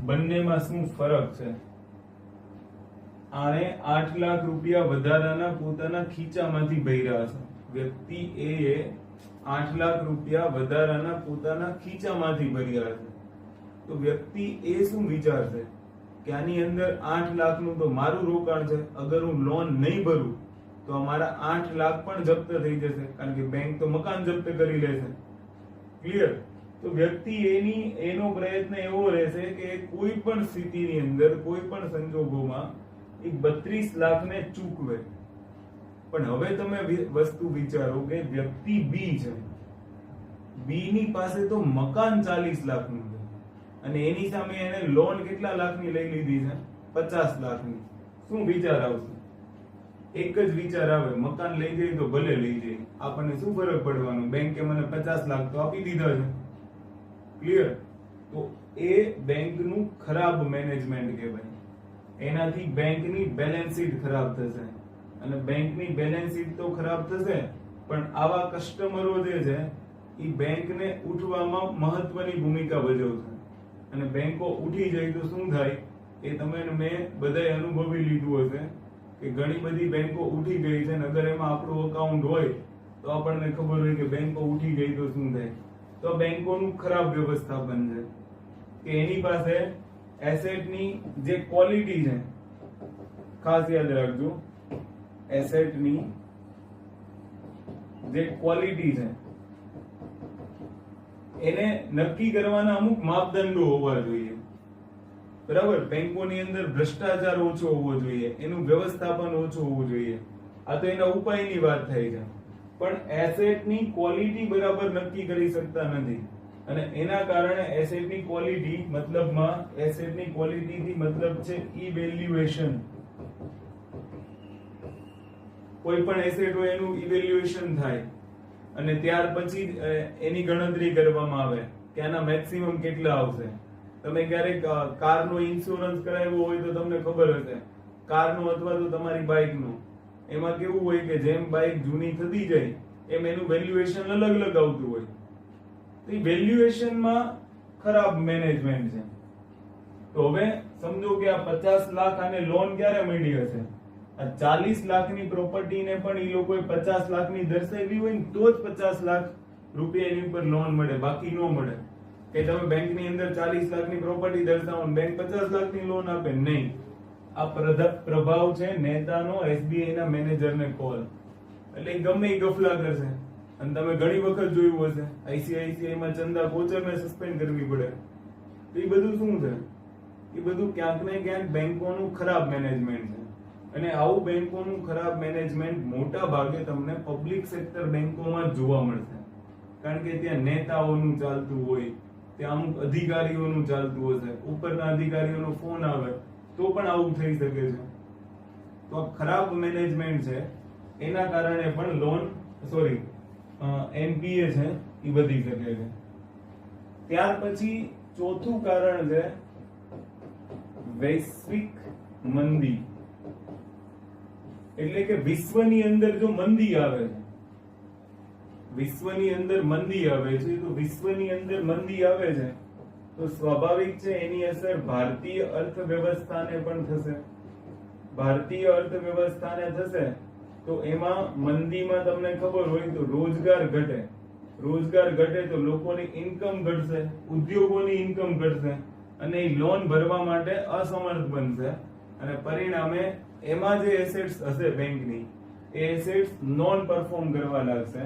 બંનેમાં શું ફરક છે. આણે 8 લાખ રૂપિયા વધારાના પોતાના ખીચામાંથી ભર્યા છે. વ્યક્તિ એ 8 લાખ રૂપિયા વધારાના પોતાના ખીચામાંથી ભર્યા છે. તો વ્યક્તિ એ શું વિચારશે કે આની અંદર 8 લાખનું તો મારું રોકાણ છે, અગર હું લોન નહીં ભરું તો અમારા 8 લાખ પણ જપ્ત થઈ જશે, કારણ કે બેંક તો મકાન જપ્ત કરી લેશે. ક્લિયર? તો વ્યક્તિ એનો પ્રયત્ન એવો રહેશે કે કોઈ પણ સ્થિતિની અંદર, કોઈ પણ સંજોગોમાં એ 32 લાખને ચૂકવે. પણ હવે તમે વસ્તુ વિચારો કે વ્યક્તિ બી છે, બી ની પાસે તો મકાન 40 લાખનું છે અને એની સામે એને લોન કેટલા લાખની લઈ લીધી છે? 50 લાખની. શું વિચાર આવશે? એક જ વિચાર આવે, મકાન લઈ જાય તો ભલે લઈ જાય, આપણને શું ફરક પડવાનો, બેંકે મને 50 લાખ તો આપી દીધા છે. ક્લિયર? તો એ બેંકનું ખરાબ મેનેજમેન્ટ કહેવાય. એનાથી બેંકની બેલેન્સ શીટ ખરાબ થશે, અને બેંકની બેલેન્સ શીટ તો ખરાબ થશે, પણ આવા કસ્ટમરો જે છે એ બેંકને ઉઠવામાં મહત્વની ભૂમિકા ભજવશે. અને બેંકો ઉઠી જાય તો શું થાય એ તમે મેં બધાએ અનુભવી લીધું હશે કે ઘણી બધી બેંકો ઉઠી ગઈ છે, અને અગર એમાં આપણું અકાઉન્ટ હોય તો આપણને ખબર હોય કે બેંકો ઉઠી ગઈ તો શું થાય. તો બેંકોનું ખરાબ વ્યવસ્થાપન છે કે એની પાસે એસેટની જે ક્વોલિટી છે, ખાસ યાદ રાખજો, એસેટની જે ક્વોલિટી છે એને નક્કી કરવાના અમુક માપદંડો હોવા જોઈએ. બરાબર, બેંકોની અંદર ભ્રષ્ટાચાર ઓછો હોવો જોઈએ, એનું વ્યવસ્થાપન ઓછું હોવું જોઈએ. આ તો એના ઉપાયની વાત થઈ છે, પણ એસેટની ક્વોલિટી બરાબર નક્કી કરી શકતા નથી. અને એના કારણે એસેટની ક્વોલિટી મતલબમાં એસેટની ક્વોલિટીથી મતલબ છે ઇવેલ્યુએશન. કોઈ પણ એસેટ હોય એનું ઇવેલ્યુએશન થાય અને ત્યાર પછી એની ગણતરી કરવામાં આવે કે આના મેક્સિમમ કેટલા આવશે. તમે ક્યારેક કારનો ઇન્સ્યોરન્સ કરાવ્યો હોય તો તમને ખબર હશે, કારનો અથવા તો તમારી બાઇકનો, એમાં કેવું હોય કે જેમ બાઇક જૂની થતી જાય એમ એનું વેલ્યુએશન અલગ અલગ આવતું હોય. તો એ વેલ્યુએશનમાં ખરાબ મેનેજમેન્ટ છે. તો હવે સમજો કે આ 50 લાખ આને લોન ક્યારે મળી હશે? આ 40 લાખની પ્રોપર્ટીને પણ એ લોકોએ 50 લાખની દર્શાવી હોય ને તો જ 50 લાખ રૂપિયા એની ઉપર લોન મળે, બાકી ન મળે. કે તમે બેંકની અંદર 40 લાખની પ્રોપર્ટી દર્શાવો ને બેંક 50 લાખની લોન આપે, નહીં. આ પ્રભાવ છે નેતાનો એસબીઆઈ ના મેનેજરને કોલ, એટલે ગમે એ ગફલા કરશે. અને તમે ઘણી વખત જોયું હશે આઈસીઆઈસીઆઈ માં ચંદા કોચરને સસ્પેન્ડ કરવી પડે. તો એ બધું શું છે? એ બધું ક્યાંક ને ક્યાંક બેંકોનું ખરાબ મેનેજમેન્ટ છે. અને આવું બેંકોનું ખરાબ મેનેજમેન્ટ મોટા ભાગે તમને પબ્લિક સેક્ટર બેંકોમાં જ જોવા મળશે. કારણ કે ત્યાં નેતાઓનું ચાલતું હોય, ત્યાં અમુક અધિકારીઓનું ચાલતું હશે, ઉપરના અધિકારીઓનો ફોન આવે તો પણ આવું થઈ શકે છે. તો આ ખરાબ મેનેજમેન્ટ છે, એના કારણે પણ એનપીએ છે એ વધી શકે છે. ત્યાર પછી ચોથું કારણ છે વૈશ્વિક મંદી. એટલે કે વિશ્વની અંદર જો મંદી આવે છે, વિશ્વની અંદર મંદી આવે છે, તો વિશ્વની અંદર મંદી આવે છે તો સ્વાભાવિક છે એની અસર ભારતીય અર્થવ્યવસ્થાને પણ થશે. ભારતીય અર્થવ્યવસ્થાને થશે તો એમાં મંદીમાં તમને ખબર હોય તો રોજગાર ઘટે. રોજગાર ઘટે તો લોકોની ઇન્કમ ઘટશે, ઉદ્યોગોની ઇન્કમ ઘટશે અને એ લોન ભરવા માટે અસમર્થ બનશે. અને પરિણામે એમાં જે એસેટ્સ હશે બેંકની, એ એસેટ્સ નોન પરફોર્મ કરવા લાગશે.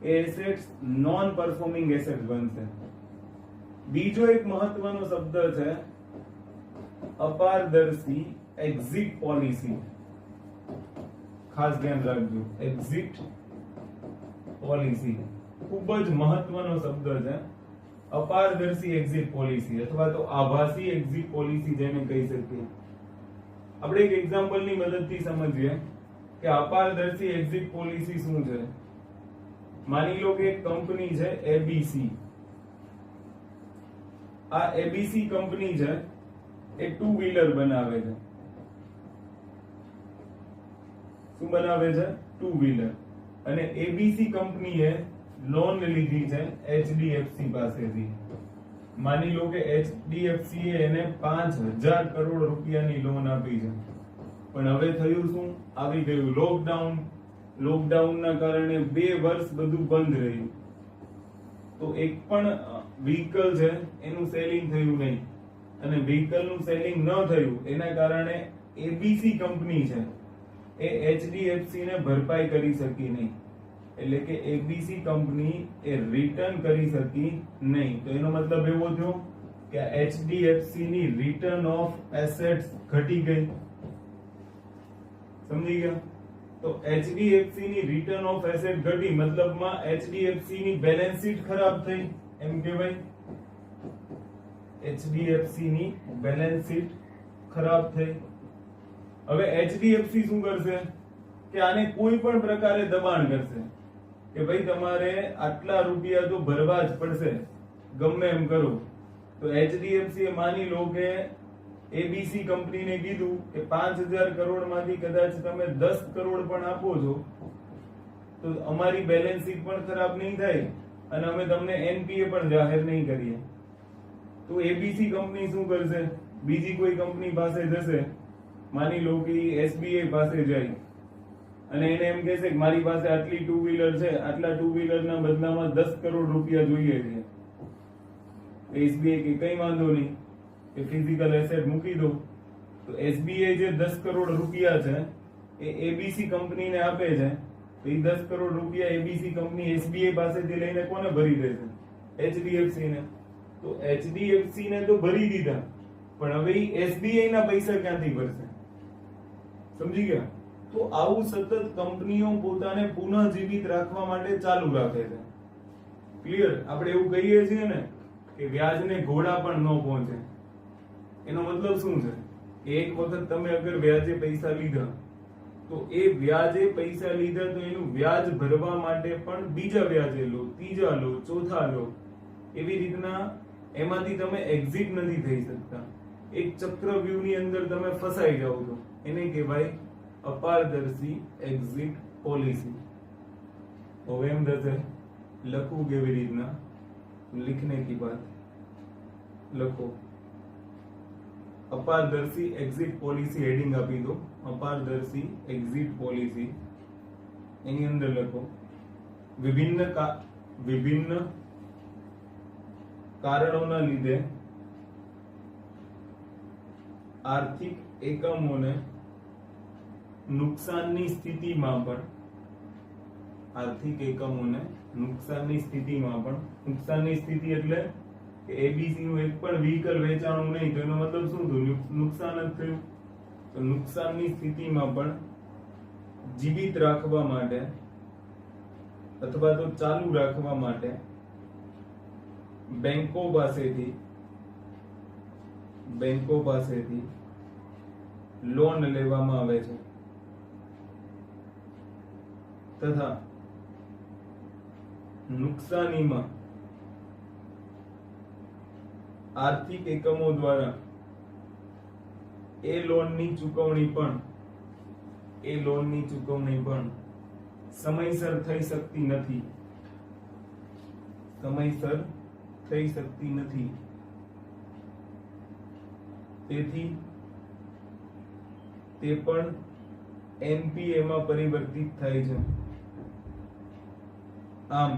એ એસેટ્સ નોન પરફોર્મિંગ એસેટ બનશે. બીજો એક મહત્વનો શબ્દ છે અપારદર્શી એક્ઝિટ પોલિસી. ખાસ ધ્યાન રાખજો, એક્ઝિટ પોલિસી ખૂબ જ મહત્વનો શબ્દ છે. અપારદર્શી એક્ઝિટ પોલિસી અથવા તો આભાસી એક્ઝિટ પોલિસી જેને કહી શકીએ. આપણે એક એક્ઝામ્પલની મદદથી સમજીએ કે અપારદર્શી એક્ઝિટ પોલિસી શું છે. માની લો કે એક કંપની છે એબીસી. આ એબીસી કંપની છે એ 2 વ્હીલર બનાવે છે. શું બનાવે છે? 2 વ્હીલર. અને એબીસી કંપનીએ લોન લીધી છે એચડીએફસી પાસેથી. માની લો કે એચડીએફસી એને 5000 કરોડ રૂપિયાની લોન આપી છે. પણ હવે થયું શું? આવી ગયું લોકડાઉન. લોકડાઉનના કારણે 2 વર્ષ બધું બંધ રહ્યું. તો એક પણ વ્હીકલ છે એનું સેલિંગ થયું નહીં. અને વ્હીકલનું સેલિંગ ન થયું એના કારણે એબીસી કંપની છે એ એચડીએફસી ને ભરપાઈ કરી શકી નહીં. એટલે કે એબીસી કંપની એ રિટર્ન કરી શકી નહીં. તો એનો મતલબ એવો થયો કે એચડીએફસી ની રિટર્ન ઓફ એસેટ્સ ઘટી ગઈ. સમજી ગયા? તો એચડીએફસી ની રિટર્ન ઓફ એસેટ ઘટી મતલબમાં એચડીએફસી ની બેલેન્સ શીટ ખરાબ થઈ એમ કહેવાય. એચડીએફસી ની બેલેન્સ શીટ ખરાબ થઈ. હવે એચડીએફસી શું કરશે કે આને કોઈ પણ પ્રકારે દબાણ કરશે કે ભાઈ તમારે આટલા રૂપિયા તો ભરવા જ પડશે, ગમે એમ કરો. તો એચડીએફસી એ માની લો કે એબીસી કંપનીને કીધું કે 5000 કરોડ માંથી કદાચ તમે 10 કરોડ પણ આપો છો તો અમારી બેલેન્સ શીટ પણ ખરાબ નહીં થાય અને અમે તમને એનપીએ પણ જાહેર નહીં કરીએ. તો એબીસી કંપની શું કરશે? બીજી કોઈ કંપની પાસે જશે. માની લો કે એસબીઆઈ પાસે જાય અને એને એમ કહેશે કે મારી પાસે આટલી 2 વ્હીલર છે, આટલા 2 વ્હીલર ના બદલામાં 10 કરોડ રૂપિયા જોઈએ છે. એસબીઆઈ કે કઈ વાંધો નહીં, કે ફિઝિકલ એસેટ મૂકી દઉં તો એસબીઆઈ જે 10 કરોડ રૂપિયા છે એ એબીસી કંપનીને આપે છે, તો એ 10 કરોડ રૂપિયા એબીસી કંપની એસબીઆઈ પાસેથી લઈને કોને ભરી દેશે? એચડીએફસી ને. તો એચડીએફસી ને તો ભરી દીધા, પણ હવે એસબીઆઈ ના પૈસા ક્યાંથી ભરશે? સમજી ગયા? તો આવું સતત કંપનીઓ પોતાને પુનઃજીવિત રાખવા માટે ચાલુ રાખે છે. ક્લિયર? આપણે એવું કહીએ છીએ ને કે વ્યાજને ઘોડા પણ ન પહોંચે. એનો મતલબ શું છે? કે એક વખત તમે અગર વ્યાજે પૈસા લીધા તો એ વ્યાજે પૈસા લીધા તો એનું વ્યાજ ભરવા માટે પણ બીજા વ્યાજે લો, ત્રીજા લો, ચોથા લો. એવી રીતના એમાંથી તમે એક્ઝિટ નથી થઈ શકતા. એક ચક્રવ્યૂહની અંદર તમે ફસાઈ જાઓ છો. એને કહેવાય અપારદર્શી એક્ઝિટ પોલિસી. હવે એમ થશે લખવું કેવી રીતના? लिखने की बात લખો અપારદર્શી એક્ઝિટ પોલિસી, હેડિંગ આપી દો અપારદર્શી એક્ઝિટ પોલિસી. એની અંદર લખો વિભિન્ન કારણોના લીધે આર્થિક એકમોને નુકસાનની સ્થિતિમાં પણ નુકસાનની સ્થિતિ એટલે કે એબીસી નું એક પણ વ્હીકલ વેચાણું નહીં, તો એનો મતલબ શું થયું? નુકસાન જ થયું. તો નુકસાનની સ્થિતિમાં પણ જીવિત રાખવા માટે અથવા તો ચાલુ રાખવા માટે બેંકો પાસેથી લોન લેવામાં આવે છે તથા નુકસાનીમાં આર્થિક એકમો દ્વારા એ લોનની ચૂકવણી પણ સમયસર થઈ શકતી નથી. તેથી તે પણ એનપીએ માં પરિવર્તિત થાય છે. આમ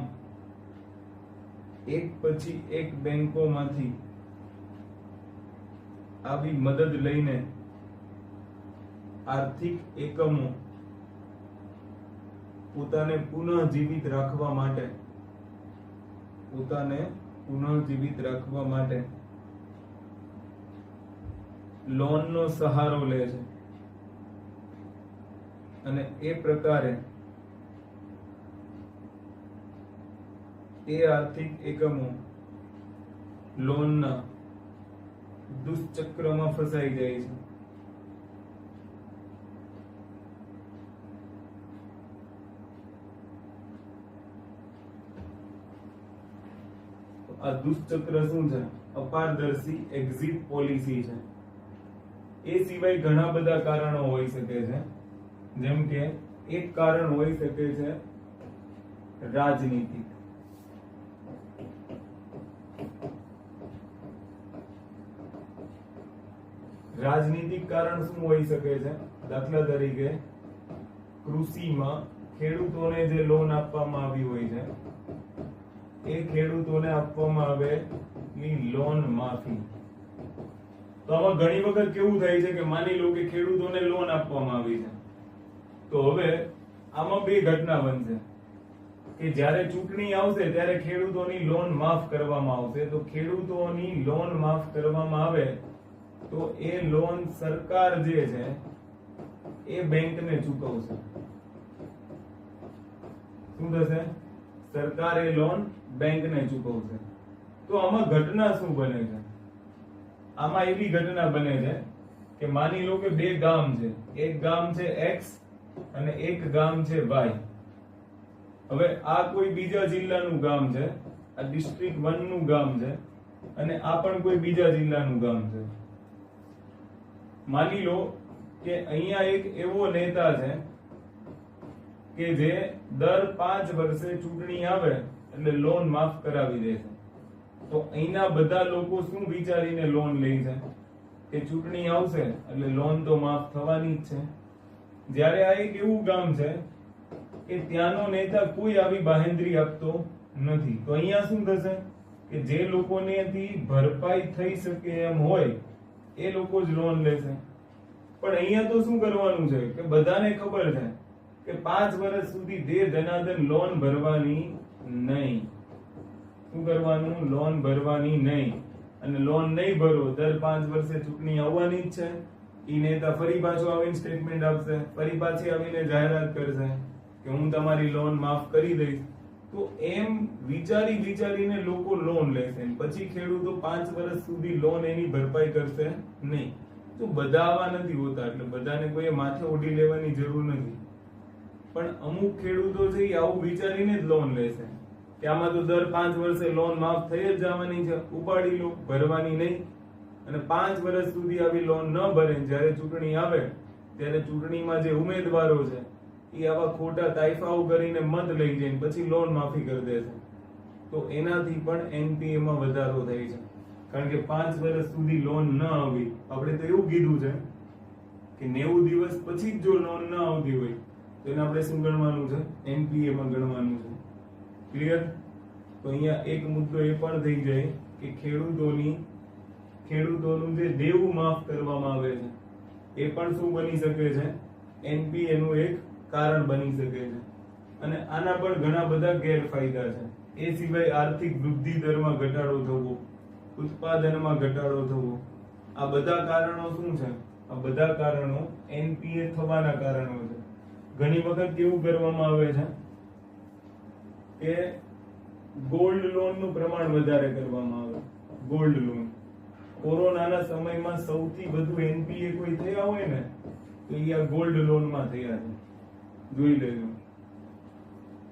એક પછી એક બેંકોમાંથી આવી મદદ લઈને આર્થિક એકમો પોતાને પુનઃજીવિત રાખવા માટે લોનનો સહારો લે છે અને એ પ્રકારે એ આર્થિક એકમો લોનના દુષ્ચક્રમાં ફસાઈ જાય છે. આ દુષ્ચક્ર શું છે? અપારદર્શી એક્ઝિટ પોલિસી છે. એ સિવાય ઘણા બધા કારણો હોઈ શકે છે. જેમ કે એક કારણ હોઈ શકે છે રાજનીતિક. રાજનીતિક કારણ શું હોઈ શકે છે? દાખલા તરીકે કૃષિમાં ખેડૂતોને જે લોન આપવામાં આવી હોય છે એ ખેડૂતોને આપવામાં આવેલી લોન માફી. તો આમાં ઘણી વખત કેવું થાય છે કે માની લો કે ખેડૂતોને લોન આપવામાં આવી છે, તો હવે આમાં બે ઘટના બનશે કે જ્યારે ચૂંટણી આવશે ત્યારે ખેડૂતોની લોન માફ કરવામાં આવશે. તો ખેડૂતોની લોન માફ કરવામાં આવે તો એ લોન સરકાર જે છે એ બેંકને ચૂકવશે. શું થશે? સરકાર એ લોન બેંકને ચૂકવશે. તો આમાં ઘટના શું બને છે? આમાં એવી ઘટના બને છે કે માની લો કે બે ગામ છે, એક ગામ છે એક્સ અને એક ગામ છે વાય. હવે આ કોઈ બીજા જિલ્લાનું ગામ છે, આ ડિસ્ટ્રિક્ટ 1 નું ગામ છે અને આ પણ કોઈ બીજા જિલ્લાનું ગામ છે. માની લો કે અહીંયા એક એવો નેતા છે કે જે દર 5 વર્ષે ચૂંટણી આવે એટલે લોન માફ કરાવી દે છે. તો અહીંના બધા લોકો શું વિચારીને લોન લે છે કે ચૂંટણી આવશે એટલે લોન તો માફ થવાની જ છે. જ્યારે આ એક એવું ગામ છે કે ત્યાંનો નેતા કોઈ આવી બાહેંધરી આપતો નથી, તો અહીંયા શું થશે કે જે લોકોનેથી ભરપાઈ થઈ શકે એમ હોય એ લોકો જ લોન લેશે. પણ અહીંયા તો શું કરવાનું છે કે બધાને ખબર છે કે 5 વર્ષ સુધી દે ધનાધન લોન ભરવાની નહીં. શું કરવાનું? લોન ભરવાની નહીં. અને લોન નહીં ભરો, દર 5 વર્ષે ચૂંટણી આવવાની જ છે. ઈ નેતા ફરી પાછો આવીને સ્ટેટમેન્ટ આપશે, ફરી પાછી આવીને જાહેરાત કરશે કે હું તમારી લોન માફ કરી દઈશ. તો એમ વિચારીને લોકો લોન લેશે, પછી ખેડૂતો 5 વર્ષ સુધી લોન એની ભરપાઈ કરશે નહીં. તો બધા આવા નથી હોતા, એટલે બધાને કોઈ માથે ઓઢી લેવાની જરૂર નથી. પણ અમુક ખેડૂતો છે એ આવું વિચારીને જ લોન લેશે કે આમાં તો દર 5 વર્ષે લોન માફ થઈ જ જવાની છે, ઉપાડી લો, ભરવાની નહીં. અને 5 વર્ષ સુધી આવી લોન ન ભરે, જ્યારે ચૂંટણી આવે ત્યારે ચૂંટણીમાં જે ઉમેદવારો છે એ આવા ખોટા તાઇફાઓ કરીને મત લઈ જાય પછી લોન માફી કરી દે છે. તો એનાથી પણ એનપીએ માં વધારો થાય છે. કારણ કે 5 વર્ષ સુધી લોન ન આવી, આપણે તો એવું કીધું છે કે 90 દિવસ પછી જો લોન ન આવતી હોય તો એને આપણે શું ગણવાનું છે? એનપીએ માં ગણવાનું છે. ક્લિયર? તો અહીંયા એક મુદ્દો એ પણ થઈ જાય કે ખેડૂતોનું જે દેવું માફ કરવામાં આવે છે એ પણ શું બની શકે છે? એનપીએ નું એક કારણ બની શકે છે. અને આના પણ ઘણા બધા ગેરફાયદા છે. એ સિવાય આર્થિક વૃદ્ધિ દરમાં ઘટાડો થવો, ઉત્પાદનમાં ઘટાડો થવો, આ બધા કારણો શું છે? આ બધા કારણો એનપીએ થવાના કારણો છે. ઘણી વખત કેવું કરવામાં આવે છે કે ગોલ્ડ લોન નું પ્રમાણ વધારે કરવામાં આવે. ગોલ્ડ લોન કોરોનાના સમયમાં સૌથી વધુ એનપીએ કોઈ થયા હોય ને તો એ આ ગોલ્ડ લોન માં થયા છે. જોઈ લેજો.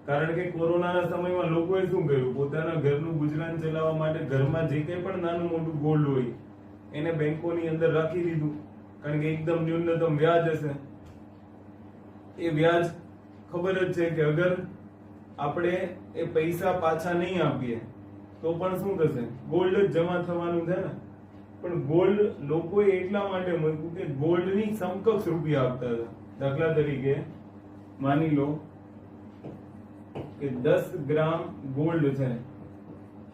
કારણ કે કોરોનાના સમયમાં લોકોએ શું કર્યું? પોતાના ઘરનું ગુજરાન ચલાવવા માટે ઘરમાં જે કંઈ પણ નાનું મોટું ગોલ્ડ હોય એને બેંકોની અંદર રાખી દીધું. કારણ કે એકદમ ન્યૂનતમ વ્યાજ હશે. એ વ્યાજ ખબર જ છે કે અગર આપણે એ પૈસા પાછા નહીં આપીએ તો પણ શું થશે? ગોલ્ડ જ જમા થવાનું છે ને. પણ ગોલ્ડ લોકોએ એટલા માટે મૂક્યું કે ગોલ્ડની સમકક્ષ રૂપિયા આપતા હતા. દાખલા તરીકે માની લો કે 10 ગ્રામ ગોલ્ડ છે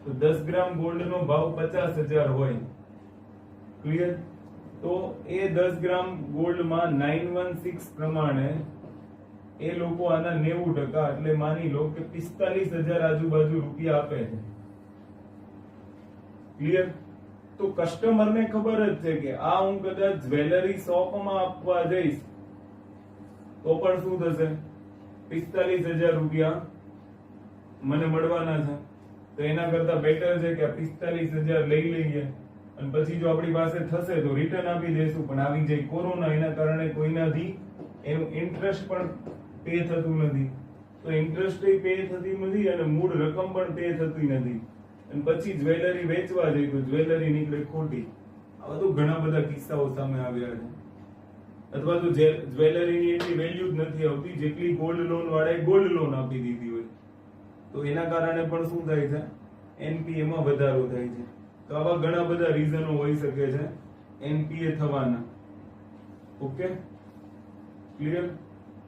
તો 10 ગ્રામ ગોલ્ડ નો ભાવ 50,000 હોય. ક્લિયર? તો એ 10 ગ્રામ ગોલ્ડ માં 916 પ્રમાણે એ લોકો આના 90% એટલે માની લો કે 45,000 આજુબાજુ રૂપિયા આપે છે. ક્લિયર? તો કસ્ટમર ને ખબર જ છે કે આ હું કદાચ જ્વેલરી શોપમાં આપવા જઈશ તો પણ શું થશે? 45,000 રૂપિયા મને મળવાના છે. તો એના કરતા બેટર છે કે 45,000 લઈ લઈએ અને પછી જો આપણી પાસે થશે તો રિટર્ન આપી દઈશું. પણ આવી જાય કોરોના, એના કારણે કોઈનાથી એનું ઇન્ટરેસ્ટ પણ પે થતું નથી. તો ઇન્ટરેસ્ટ પે થતી નથી અને મૂળ રકમ પણ પે થતી નથી. અને પછી જ્વેલરી વેચવા જઈ તો જ્વેલરી નીકળે ખોટી. આવા તો ઘણા બધા કિસ્સાઓ સામે આવ્યા છે. અથવા તો જ્વેલરીની એટલી વેલ્યુ જ નથી આવતી જેટલી ગોલ્ડ લોન વાળાએ ગોલ્ડ લોન આપી દીધી હોય. તો એના કારણે પણ શું થાય છે? એનપીએ માં વધારો થાય છે. તો આવા ઘણા બધા રીઝનો હોઈ શકે છે એનપીએ થવાના. Okay, clear?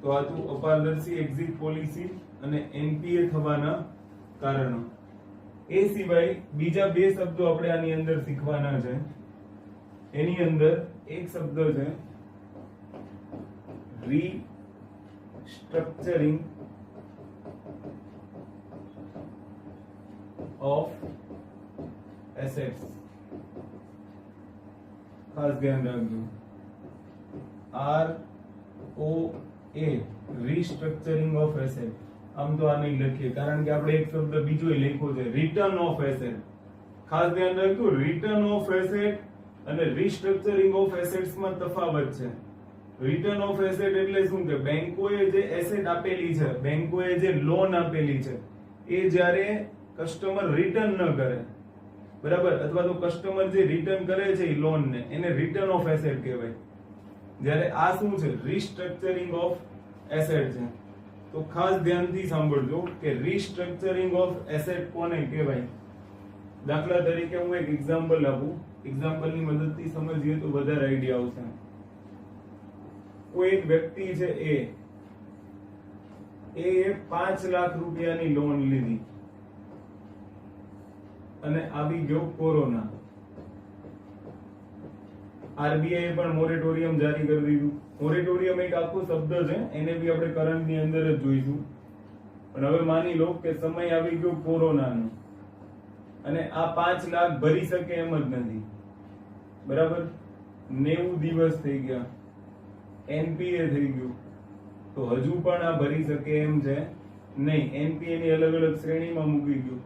તો આ તો અપારદર્શી એક્ઝિટ પોલિસી અને એનપીએ થવાના કારણો. એ સિવાય બીજા 2 શબ્દો આપણે આની અંદર શીખવાના છે. એની અંદર એક શબ્દ છે રીસ્ટ્રક્ચરિંગ ઓફ એસેટ્સ. ખાસ ધ્યાન રાખજો. ROA restructuring of asset. આમ તો આ નહીં લખીએ કારણ કે આપણે એક શબ્દ બીજો લખ્યો છે રિટર્ન ઓફ એસેટ. ખાસ ધ્યાન રાખજો, રિટર્ન ઓફ એસેટ અને રીસ્ટ્રક્ચરિંગ ઓફ એસેટ્સ માં તફાવત છે. રિટર્ન ઓફ એસેટ એટલે શું કે બેંકોએ જે એસેટ આપેલી છે, બેંકોએ જે લોન આપેલી છે એ જ્યારે કસ્ટમર રિટર્ન ન કરે, બરાબર, અથવા તો કસ્ટમર જે રિટર્ન કરે છે એ લોન ને, એને રિટર્ન ઓફ એસેટ કહેવાય. જ્યારે આ શું છે? રીસ્ટ્રક્ચરિંગ ઓફ એસેટ છે. તો ખાસ ધ્યાનથી સાંભળજો કે રીસ્ટ્રક્ચરિંગ ઓફ એસેટ કોને કહેવાય. દાખલા તરીકે હું એક એક્ઝામ્પલ આપું. એક્ઝામ્પલની મદદથી સમજીએ તો વધારે આઈડિયા આવશે. કોઈ એક વ્યક્તિ છે એ 5 લાખ રૂપિયાની લોન લીધી. અને આવી ગયો કોરોના. આરબીઆઈ પણ મોરેટોરિયમ જારી કરી દીધું. મોરેટોરિયમ એક આખો શબ્દ છે, એને બી આપણે કરંટની અંદર જ જોઈશું. પણ હવે માની લો કે સમય આવી ગયો કોરોનાનો અને આ 5 લાખ ભરી શકે એમ જ નથી. બરાબર, 90 દિવસ થઈ ગયા, એનપીએ થઈ ગયું, તો હજુ પણ આ ભરી શકે એમ છે નહીં. એનપીએ ની અલગ અલગ શ્રેણીમાં મૂકી ગયું.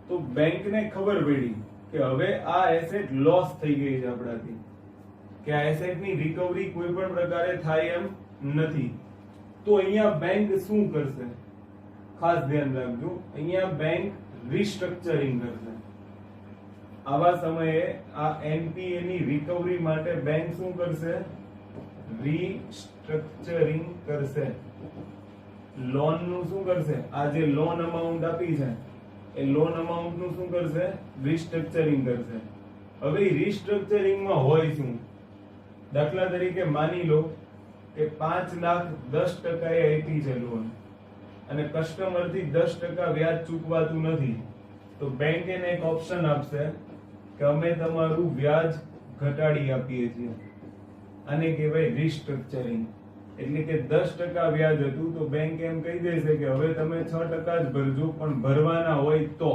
તો બેંકને ખબર પડી કે હવે આ એસેટ લોસ થઈ ગઈ છે આપણાથી, કે આ એસેટની રિકવરી કોઈ પણ પ્રકારે થાય એમ નથી. તો અહીંયા બેંક શું કરશે? ખાસ ધ્યાન રાખજો, અહીંયા બેંક રિસ્ટ્રક્ચરિંગ કરશે. આવા સમયે આ એનપીએ ની રિકવરી માટે બેંક શું કરશે? રિસ્ટ્રક્ચરિંગ કરશે. લોન નું શું કરશે? આ જે લોન અમાઉન્ટ આપી છે એ લોન અમાઉન્ટ નું શું કરશે? રિસ્ટ્રક્ચરિંગ કરશે. હવે રિસ્ટ્રક્ચરિંગમાં હોય શું? દાખલા તરીકે માની લો કે 5 લાખ 10% આપી છે લોન અને કસ્ટમર થી 10% વ્યાજ ચૂકવાતું નથી, તો બેંક એને એક ઓપ્શન આપશે કે અમે તમારું વ્યાજ ઘટાડી આપીએ છીએ. આને કહેવાય રિસ્ટ્રક્ચરિંગ. એટલે કે 10% વ્યાજ હતું તો બેંક એમ કહી દેશે કે હવે તમે 6% જ ભરજો, પણ ભરવાના હોય તો.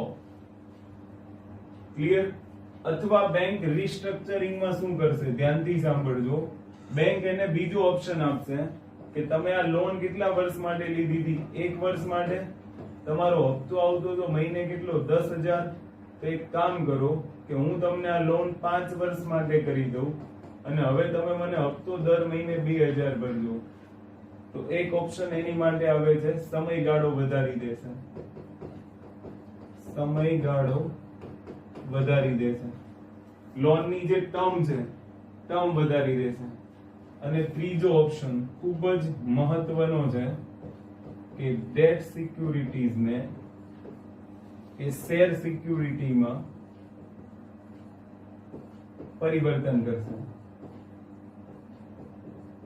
ક્લિયર? અથવા બેંક રિસ્ટ્રક્ચરિંગમાં શું કરશે? ધ્યાનથી સાંભળજો. બેંક એને બીજો ઓપ્શન આપશે કે તમે આ લોન કેટલા વર્ષ માટે લીધી હતી? 1 વર્ષ માટે. તમારો હપ્તો આવતો તો મહિને કેટલો? 10,000. તો એક કામ કરો કે હું તમને આ લોન 5 વર્ષ માટે કરી દઉં અને હવે તમે મને હપ્તો દર મહિને 2,000 ભરજો. તો એક ઓપ્શન એની માટે આવે છે, સમયગાળો વધારી દેશે. સમયગાળો વધારી દેશે. લોનની જે ટર્મ છે ટર્મ વધારી દેશે. અને ત્રીજો ઓપ્શન ખૂબ જ મહત્વનો છે કે ડેટ સિક્યુરિટીઝ ને એ શેર સિક્યુરિટીમાં પરિવર્તન કરશે.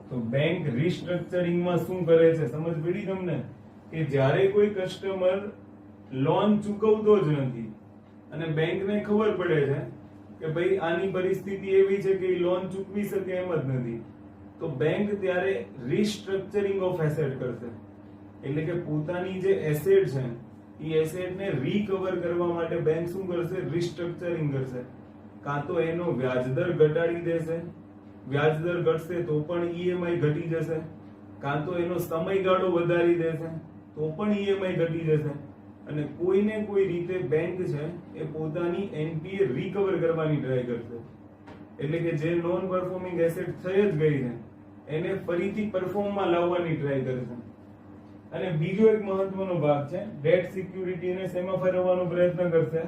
તો બેંક રિસ્ટ્રક્ચરિંગમાં શું કરે છે સમજ પડી તમને? કે જ્યારે કોઈ કસ્ટમર લોન ચૂકવતો જ નથી અને બેંકને ખબર પડે છે કે ભાઈ આની પરિસ્થિતિ એવી છે કે લોન ચૂકવી શકે એમ જ નથી, તો બેંક ત્યારે રિસ્ટ્રક્ચરિંગ ઓફ એસેટ કરશે. એટલે કે પોતાની જે એસેટ છે એ એસેટને રિકવર કરવા માટે બેંક શું કરશે? રિસ્ટ્રક્ચરિંગ કરશે. કાં તો એનો વ્યાજદર ઘટાડી દેશે, વ્યાજદર ઘટશે તો પણ ઈએમઆઈ ઘટી જશે, કાં તો એનો સમયગાળો વધારી દેશે તો પણ ઈએમઆઈ ઘટી જશે. અને કોઈને કોઈ રીતે બેંક છે એ પોતાની એનપીએ રિકવર કરવાની ટ્રાય કરશે. એટલે કે જે નોન પરફોર્મિંગ એસેટ થઈ જ ગઈ છે એને ફરીથી પરફોર્મમાં લાવવાની ટ્રાય કરશે. અને બીજો એક મહત્વનો ભાગ છે, ડેટ સિક્યુરિટી ને શેમાં ફેરવવાનો પ્રયત્ન કરશે?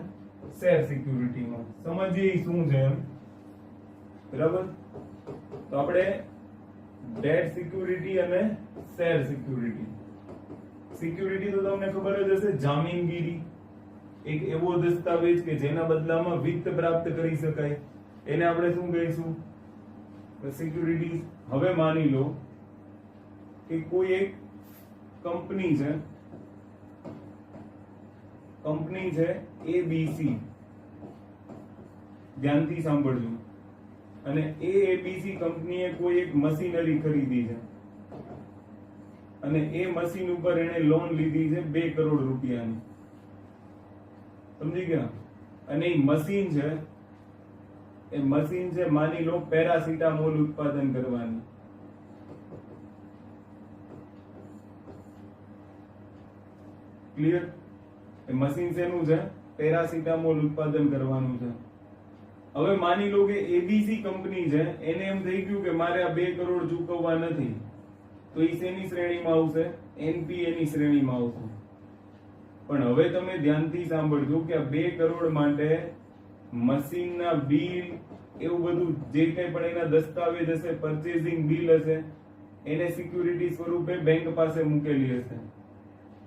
શેર સિક્યુરિટીમાં. સમજીએ શું છે એમ. બરાબર? તો આપણે ડેટ સિક્યુરિટી અને શેર સિક્યુરિટી. સિક્યુરિટી તો તમને ખબર જ હશે, જામીનગીરી. એક એવો દસ્તાવેજ કે જેના બદલામાં વિત્ત પ્રાપ્ત કરી શકાય, એને આપણે શું કહીશું? સિક્યુરિટીઝ. હવે માની લો કે કોઈ એક કંપની છે એબીસી. ધ્યાનથી સાંભળજો. અને એબીસી કંપનીએ કોઈ એક મશીનરી ખરીદી છે અને એ મશીન ઉપર એને લોન લીધી છે 2 કરોડ રૂપિયાની. સમજી ગયા? અને એ મશીન છે માની લો પેરાસિટામોલ ઉત્પાદન કરવાની. ક્લિયર? એ મશીન શેનું છે? પેરાસિટામોલ ઉત્પાદન કરવાનું છે. હવે માની લો કે એબીસી કંપની છે, એને એમ થઈ ગયું કે મારે આ 2 કરોડ ચૂકવવા નથી, તો એ શેની શ્રેણીમાં આવશે? એનપીએ ની શ્રેણીમાં આવશે. પણ હવે તમે ધ્યાનથી સાંભળજો કે આ 2 કરોડ માટે મશીનના બિલ, એવું બધું જે કંઈ પણ એના દસ્તાવેજ હશે, પરચેઝિંગ બિલ હશે, એને સિક્યુરિટી સ્વરૂપે બેંક પાસે મૂકેલી હશે.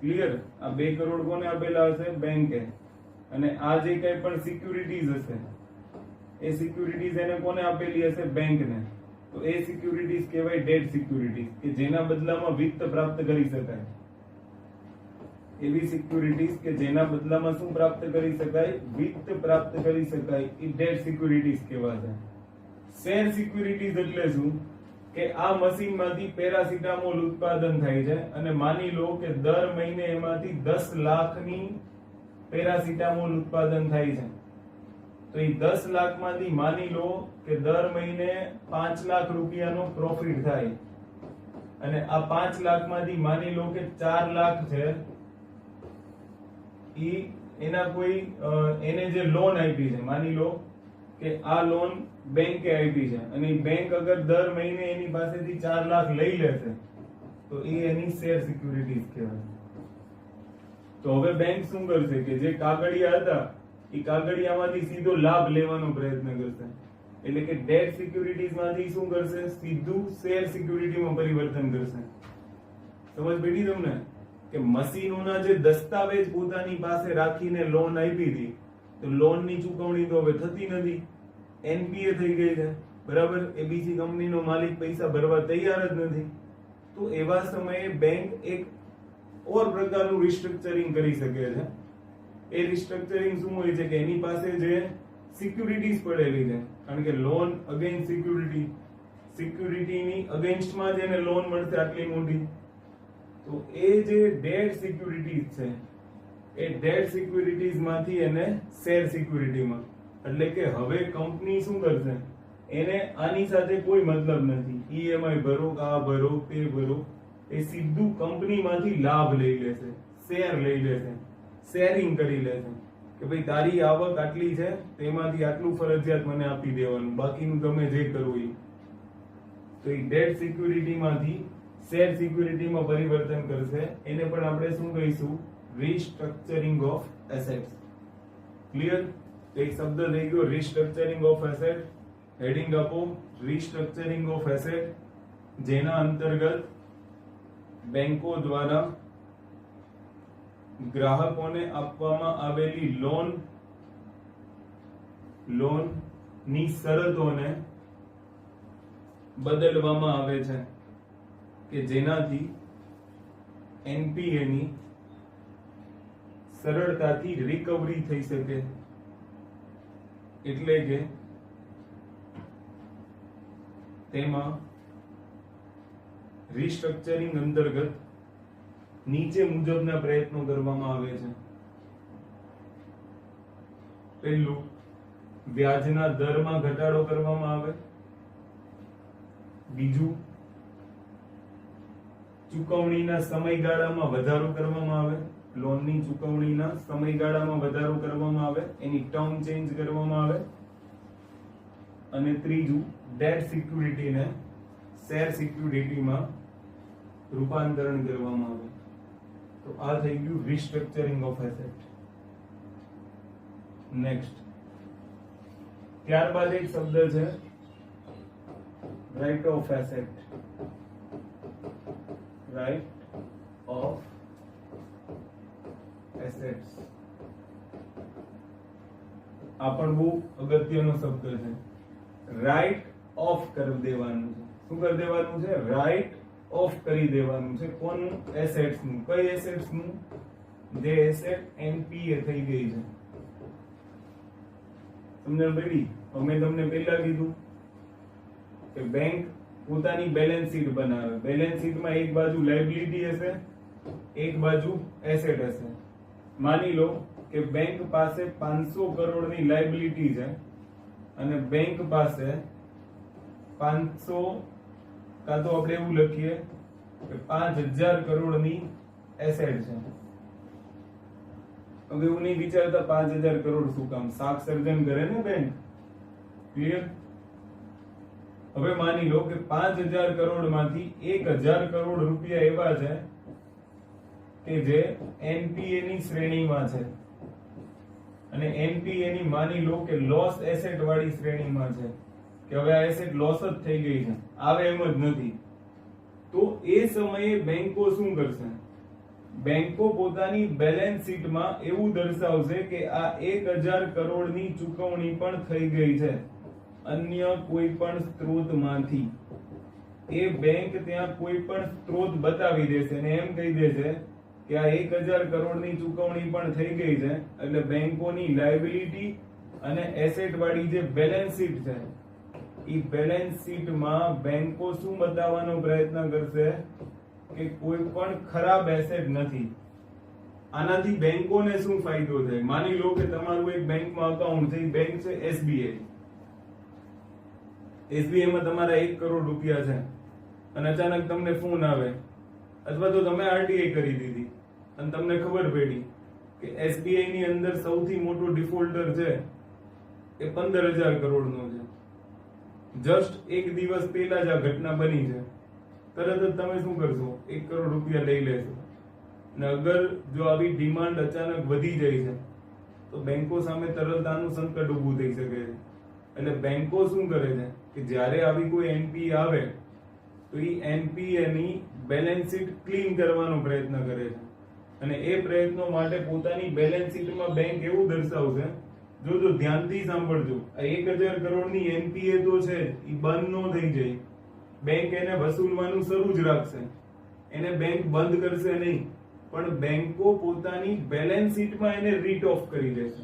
ક્લિયર? આ 2 કરોડ કોને આપેલા હશે? બેંકે. અને આ જે કંઈ પણ સિક્યુરિટીઝ હશે એ સિક્યુરિટીઝ એને કોને આપેલી હશે? બેંકને. તો એ સિક્યુરિટીઝ કહેવાય ડેટ સિક્યુરિટીઝ, કે જેના બદલામાં વિત્ત પ્રાપ્ત કરી શકાય. એવી સિક્યુરિટીઝ કે જેના બદલામાં શું પ્રાપ્ત કરી શકાય, વિત્ત પ્રાપ્ત કરી શકાય, એ ડેટ સિક્યુરિટીઝ કહેવાશે. શેર સિક્યુરિટીઝ એટલે શું કે આ મશીનમાંથી પેરાસિટામોલ ઉત્પાદન થાય છે અને માની લો કે દર મહિને એમાંથી 10 લાખની પેરાસિટામોલ ઉત્પાદન થાય છે. તો એ 10 લાખમાંથી માની લો કે દર મહિને 5 લાખ રૂપિયાનો પ્રોફિટ થાય અને આ 5 લાખમાંથી માની લો કે 4 લાખ છે એના કોઈ એને જે લોન આપી છે, માની લો કે આ લોન બેંકે આપી છે અને બેંક અગર દર મહિને એની પાસેથી 4 લાખ લઈ લેશે તો એ એની શેર સિક્યુરિટીઝ કહેવાય. તો હવે બેંક શું કરશે કે જે કાગળિયા હતા એ કાગળિયામાંથી સીધો લાભ લેવાનો પ્રયત્ન કરશે. એટલે કે ડેટ સિક્યુરિટીઝ માંથી શું કરશે, સીધું શેર સિક્યુરિટીમાં પરિવર્તન કરશે. સમજ પડી તમને કે મશીનોના જે દસ્તાવેજ પોતાની પાસે રાખીને લોન આપી હતી તો લોનની ચૂકવણી તો હવે થતી નથી, એનપીએ થઈ ગઈ છે, બરાબર. એબીસી કંપનીનો માલિક પૈસા ભરવા તૈયાર જ નથી. તો એવા સમયે બેંક એક ઓર પ્રકારનું રિસ્ટ્રક્ચરિંગ કરી શકે છે. એ રિસ્ટ્રક્ચરિંગ શું હોય છે કે એની પાસે જે સિક્યુરિટીઝ પડેલી છે, કારણ કે લોન અગેન્સ્ટ સિક્યુરિટી, સિક્યુરિટીની અગેન્સ્ટમાં જ એને લોન મળશે આટલી મોટી. તો એ જે ડેટ સિક્યુરિટીઝ છે એ ડેટ સિક્યુરિટીઝ માંથી એને શેર સિક્યુરિટીમાં, એટલે કે હવે કંપની શું કરશે, એને આની સાથે કોઈ મતલબ નથી, ઈએમઆઈ ભરો, આ ભરો, તે ભરો, એ સીધું કંપનીમાંથી લાભ લઈ લેશે, શેર લઈ લેશે, શેરિંગ કરી લેશે કે ભાઈ તારી આવક આટલી છે તેમાંથી આટલું ફરજિયાત મને આપી દેવાનું, બાકીનું તમે જે કરો એ. તો એ ડેટ સિક્યુરિટીમાંથી શેર સિક્યુરિટીમાં પરિવર્તન કરશે. એને પણ આપણે શું કહીશું, રીસ્ટ્રક્ચરિંગ ઓફ એસેટ્સ. ક્લિયર? એક શબ્દ થઈ ગયો રીસ્ટ્રક્ચરિંગ ઓફ એસેટ. હેડિંગ આપો રીસ્ટ્રક્ચરિંગ ઓફ એસેટ, જેના અંતર્ગત બેંકો દ્વારા ગ્રાહકોને આપવામાં આવેલી લોનની શરતોને બદલવામાં આવે છે કે જેનાથી એનપીએ ની સરળતાથી રિકવરી થઈ શકે. એટલે કે તેમાં રીસ્ટ્રક્ચરિંગ અંતર્ગત નીચે મુજબના પ્રયત્નો કરવામાં આવે છે. પહેલું, વ્યાજના દરમાં ઘટાડો કરવામાં આવે. બીજું, ચુકવણીના સમયગાળામાં વધારો કરવામાં આવે, લોનની ચુકવણીના સમયગાળામાં વધારો કરવામાં આવે, એની ટર્મ ચેન્જ કરવામાં આવે. અને ત્રીજું, ડેટ સિક્યુરિટીને શેર સિક્યુરિટીમાં રૂપાંતરણ કરવામાં આવે. તો આ થઈ ગયું રીસ્ટ્રક્ચરિંગ ઓફ એસેટ. નેક્સ્ટ, ત્યારબાદ એક શબ્દ છે write off asset. Write off assets, આ પણ બહુ અગત્યનો શબ્દ છે. રાઇટ ઓફ કરી દેવાનું છે. શું કરી દેવાનું છે? રાઇટ ઓફ કરી દેવાનું છે. કોનું? એસેટ્સ નું. કઈ એસેટ્સ નું? જે એસેટ એનપીએ થઈ ગઈ છે. સમજણ પડી? અમે તમને પહેલા કીધું કે બેંક પોતાની બેલેન્સ શીટ બનાવે. બેલેન્સ શીટમાં એક બાજુ લાયબિલિટી હશે, એક બાજુ એસેટ હશે. માની લો કે બેંક પાસે 500 કરોડની લાયબિલિટી છે અને બેંક પાસે 500, કાં તો આપણે એવું લખીએ કે 5000 કરોડની એસેટ છે. હવે એવું નહીં વિચારતા 5000 કરોડ શું કામ, શાક સર્જન કરે ને બેંક. ક્લિયર? હવે માની લો કે 5000 કરોડ માંથી 1000 કરોડ રૂપિયા એવા છે કે જે એનપીએ ની શ્રેણીમાં છે અને એનપીએ ની માની લો કે લોસ એસેટ વાળી શ્રેણીમાં છે કે હવે આ એસેટ લોસ જ થઈ ગઈ છે, આવે એમ જ નથી. તો એ સમયે બેંકો શું કરશે? બેંકો પોતાની બેલેન્સ શીટમાં એવું દર્શાવશે કે આ 1000 કરોડની ચૂકવણી પણ થઈ ગઈ છે અન્ય કોઈ પણ સ્ત્રોતમાંથી. એ બેંક ત્યાં કોઈ પણ સ્ત્રોત બતાવી દેશે અને એમ કહી દેશે કે આ 1000 કરોડની ચૂકવણી પણ થઈ ગઈ છે, એટલે બેંકોની લાયબિલિટી અને એસેટ વાળી જે બેલેન્સ શીટ છે, એ બેલેન્સ શીટમાં બેંકો શું બતાવવાનો પ્રયત્ન કરશે કે કોઈ પણ ખરાબ એસેટ નથી. આનાથી બેંકોને શું ફાયદો થાય? માની લો કે તમારું એક બેંકમાં અકાઉન્ટ છે, બેંક છે એસબીઆઈ. એસબીઆઈ માં તમારા 1 કરોડ રૂપિયા છે અને અચાનક તમને ફોન આવે, અથવા તો તમે આરટીઆઈ કરી દીધી અને તમને ખબર પડી કે એસબીઆઈ ની અંદર સૌથી મોટો ડિફોલ્ટર છે એ 15,000 કરોડનો છે. જસ્ટ એક દિવસ પહેલા જ આ ઘટના બની છે. તરત જ તમે શું કરશો? 1 કરોડ રૂપિયા લઈ લેશો. અને અગર જો આવી ડિમાન્ડ અચાનક વધી જાય છે તો બેંકો સામે તરલતાનું સંકટ ઊભું થઈ શકે છે. એટલે બેંકો શું કરે છે કે જ્યારે આવી કોઈ એનપીએ આવે તો એ એનપીએ ની બેલેન્સ શીટ ક્લીન કરવાનો પ્રયત્ન કરે છે. અને એ પ્રયત્નો માટે પોતાની બેલેન્સ શીટમાં બેંક એવું દર્શાવશે, જો ધ્યાનથી સાંભળજો, આ 1000 કરોડની એનપીએ તો છે એ બંધ ન થઈ જાય. બેંક એને વસૂલવાનું શરૂ જ રાખશે, એને બેંક બંધ કરશે નહીં, પણ બેંકો પોતાની બેલેન્સ શીટમાં એને રીટ ઓફ કરી દેશે.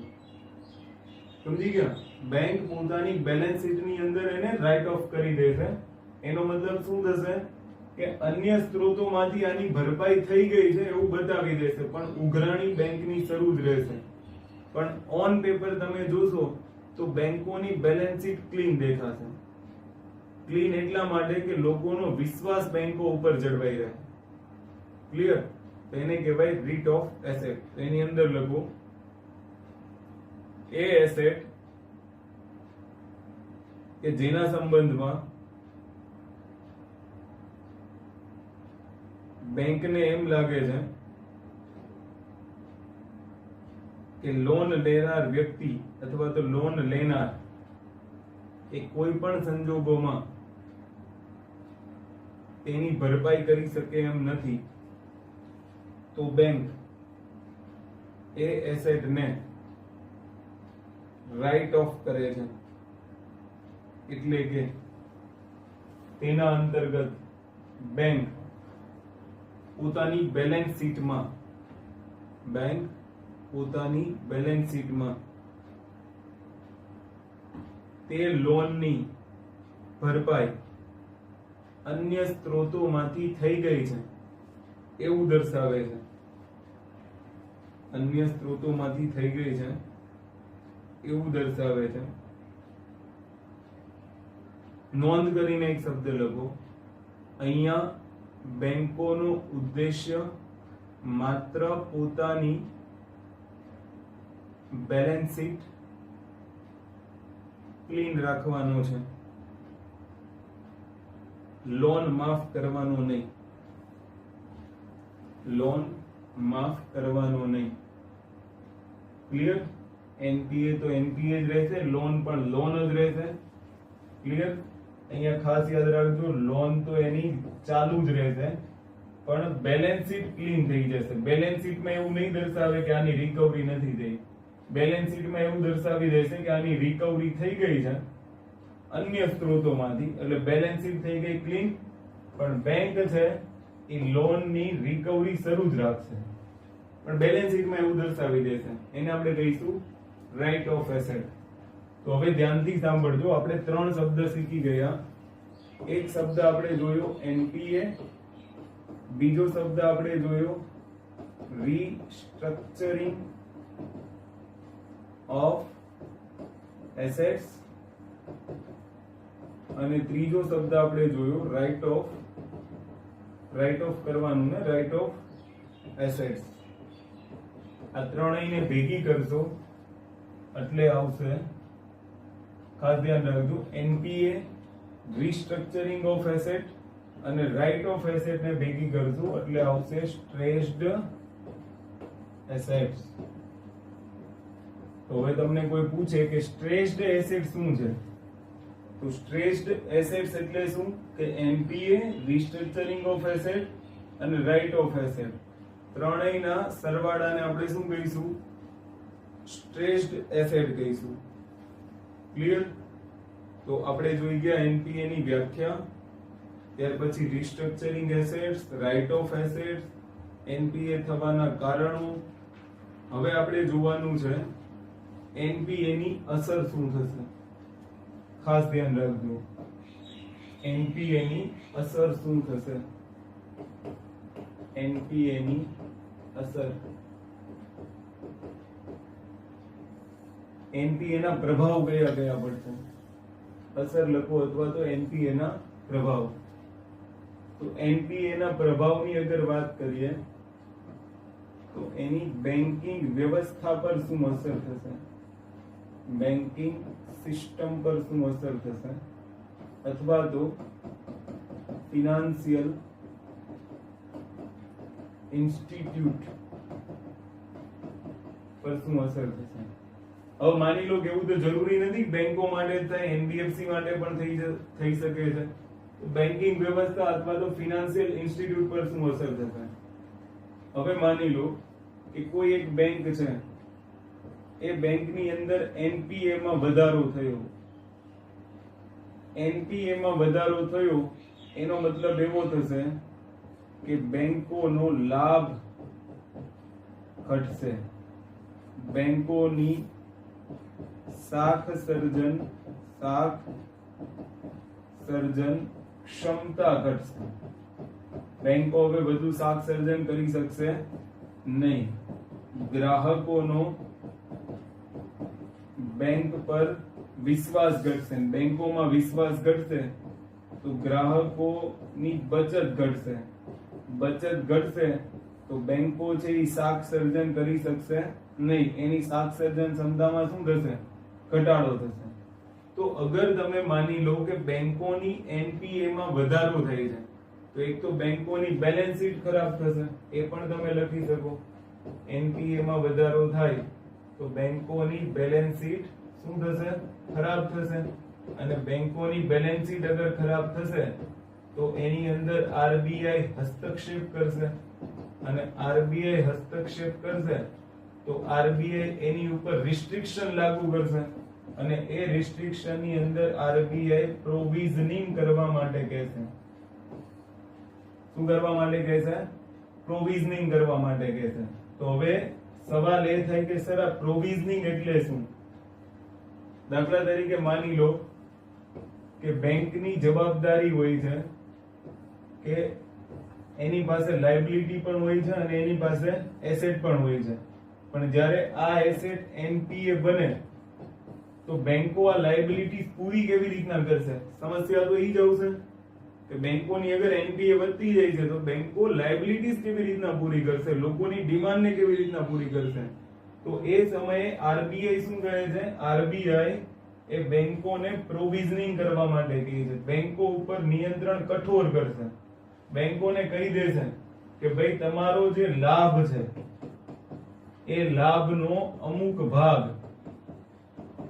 સમજી ગયા? બેંક પોતાની બેલેન્સ શીટની અંદર એને રાઇટ ઓફ કરી દેશે. એનો મતલબ શું થશે કે અન્ય સ્ત્રોતોમાંથી આની ભરપાઈ થઈ ગઈ છે એવું બતાવી દેશે, પણ ઉઘરાણી બેંકની શરૂ જ રહેશે. પણ ઓન પેપર તમે જોશો તો બેંકોની બેલેન્સ શીટ ક્લીન દેખાશે. ક્લીન એટલા માટે કે લોકોનો વિશ્વાસ બેંકો ઉપર જળવાઈ રહે. ક્લિયર? તો એને કહેવાય રીટ ઓફ એસેટ. એની અંદર લખો એ એસેટ કે જેના સંબંધમાં બેંકને એમ લાગે છે કે લોન લેનાર વ્યક્તિ અથવા તો લોન લેનાર એ કોઈ પણ સંજોગોમાં તેની ભરપાઈ કરી શકે એમ નથી, તો બેંક એ એસેટને રાઇટ ઓફ કરે છે. એટલે કે તેના અંતર્ગત બેંક પોતાની બેલેન્સ શીટમાં તે લોનની ભરપાઈ અન્ય સ્ત્રોતોમાંથી થઈ ગઈ છે એવું દર્શાવે છે. અન્ય સ્ત્રોતોમાંથી થઈ ગઈ છે એવું દર્શાવે છે. નોંધ કરીને એક શબ્દ લખો. અહીંયા બેંકોનો ઉદ્દેશ્ય માત્ર પોતાની બેલેન્સ શીટ ક્લીન રાખવાનો છે, લોન માફ કરવાનો નહીં. લોન માફ કરવાનો નહીં. ક્લિયર? એનપીએ તો એનપીએ જ રહેશે, લોન પણ લોન જ રહેશે. ક્લિયર? અહીંયા ખાસ યાદ રાખજો, લોન તો એની ચાલુ જ રહેશે, પણ બેલેન્સ શીટ ક્લીન થઈ જશે. બેલેન્સ શીટમાં એવું નહીં દર્શાવે કે આની રિકવરી નથી થઈ. બેલેન્સ શીટમાં એવું દર્શાવી દેશે કે આની રિકવરી થઈ ગઈ છે અન્ય સ્ત્રોતોમાંથી, એટલે બેલેન્સ શીટ થઈ ગઈ ક્લીન, પણ બેંક છે એ લોનની રિકવરી શરૂ જ રાખશે, પણ બેલેન્સ શીટમાં એવું દર્શાવી દેશે. એને આપણે કહીશું રાઇટ ઓફ એસેટ. તો હવે ધ્યાનથી સાંભળજો, આપણે 3 શબ્દ શીખી ગયા. એક શબ્દ આપણે જોયો એનપીએ, બીજો શબ્દ આપણે જોયો રીસ્ટ્રક્ચરિંગ ઓફ એસેટ્સ, અને ત્રીજો શબ્દ આપણે જોયો રાઇટ ઓફ કરવાનું ને રાઇટ ઓફ એસેટ્સ. આ ત્રણેયને ભેગી કરશો એટલે આવશે, ખાસ ધ્યાન રાખજો, એનપીએ, રીસ્ટ્રક્ચરિંગ ઓફ એસેટ અને રાઇટ ઓફ એસેટ ને ભેગી કરશું એટલે આવશે સ્ટ્રેસ્ડ એસેટ્સ. તો હવે તમને કોઈ પૂછે કે સ્ટ્રેસ્ડ એસેટ શું છે, તો સ્ટ્રેસ્ડ એસેટ્સ એટલે શું કે એનપીએ, રીસ્ટ્રક્ચરિંગ ઓફ એસેટ અને રાઇટ ઓફ એસેટ ત્રણેયના સરવાળાને આપણે શું કહીશું? સ્ટ્રેસ્ડ એસેટ કહીશું. ક્લિયર? તો આપણે જોઈ ગયા એનપીએ ની વ્યાખ્યા, ત્યાર પછી restructuring assets, write off assets NPA થવાના કારણો. હવે આપણે જોવાનું છે એનપીએ ની અસર શું થશે. ખાસ ધ્યાન રાખજો, એનપીએ ની અસર શું થશે. એનપીએ ની અસર, એનપીએ ના પ્રભાવ કયા કયા પડશે. અસર લખો અથવા તો એનપીએ ના પ્રભાવ. તો એનપીએ ના પ્રભાવની અગર વાત કરીએ તો એની બેન્કિંગ વ્યવસ્થા પર શું અસર થશે, બેન્કિંગ સિસ્ટમ પર શું અસર થશે, અથવા તો ફિનાન્શિયલ ઇન્સ્ટિટ્યૂટ પર શું અસર થશે. હવે માની લો કે એવું તો જરૂરી નથી બેંકો માટે થાય, એનબીએફસી માટે પણ થઈ શકે છે. બેન્કિંગ વ્યવસ્થા અથવા તો ફિનાન્શિયલ ઇન્સ્ટિટ્યૂટ પર શું અસર થશે. હવે માની લો કે કોઈ એક બેંક છે, એ બેંકની અંદર એનપીએ માં વધારો થયો. એનપીએ માં વધારો થયો એનો મતલબ એવો થશે કે બેંકોનો લાભ ઘટશે, બેંકોની શાખ સર્જન ક્ષમતા ઘટશે. બેંકો હવે વધુ શાખ સર્જન કરી શકશે નહીં. ગ્રાહકોનો બેંક પર વિશ્વાસ ઘટશે. બેંકોમાં વિશ્વાસ ઘટશે તો ગ્રાહકોની બચત ઘટશે. બચત ઘટશે તો બેંકો છે એ શાખ સર્જન કરી શકશે નહીં. એની શાખ સર્જન ક્ષમતામાં શું થશે, ઘટાડો થશે. તો અગર તમે માની લો કે બેંકોની એનપીએ માં વધારો થાય છે તો એક તો બેંકોની બેલેન્સ શીટ ખરાબ થશે, એ પણ તમે લખી શકો. એનપીએ માં વધારો થાય તો બેંકોની બેલેન્સ શીટ શું થશે, ખરાબ થશે. અને બેંકોની બેલેન્સ શીટ અગર ખરાબ થશે તો એની અંદર આરબીઆઈ હસ્તક્ષેપ કરશે. અને આરબીઆઈ હસ્તક્ષેપ કરશે તો આરબીઆઈ એની ઉપર રિસ્ટ્રિક્શન લાગુ કરશે. અને એ રિસ્ટ્રિક્શન ની અંદર આરબીઆઈ પ્રોવિઝનિંગ કરવા માટે કહેશે. શું કરવા માટે કહેશે, પ્રોવિઝનિંગ કરવા માટે કહેશે. તો હવે સવાલ એ થાય કે સર આ પ્રોવિઝનિંગ એટલે શું. દાખલા તરીકે માની લો કે બેંકની જવાબદારી હોય છે કે એની પાસે લાયબિલિટી પણ હોય છે અને એની પાસે એસેટ પણ હોય છે. પણ જ્યારે આ એસેટ એનપીએ બને તો બેંકો આ લાયબિલિટી પૂરી કેવી રીતના કરશે. સમસ્યા તો એ જ આવશે કે બેંકોની અગર એનપીએ વધતી જાય છે તો બેંકો લાયબિલિટીઝ કેવી રીતના પૂરી કરશે, લોકોની ડિમાન્ડને કેવી રીતના પૂરી કરશે. તો એ સમયે આરબીઆઈ શું કહે છે, આરબીઆઈ એ બેંકોને પ્રોવિઝનિંગ કરવા માટે કહે છે. બેંકો ઉપર નિયંત્રણ કઠોર કરશે. બેંકોને કહી દેશે કે ભાઈ તમારો જે લાભ છે એ લાભનો અમુક ભાગ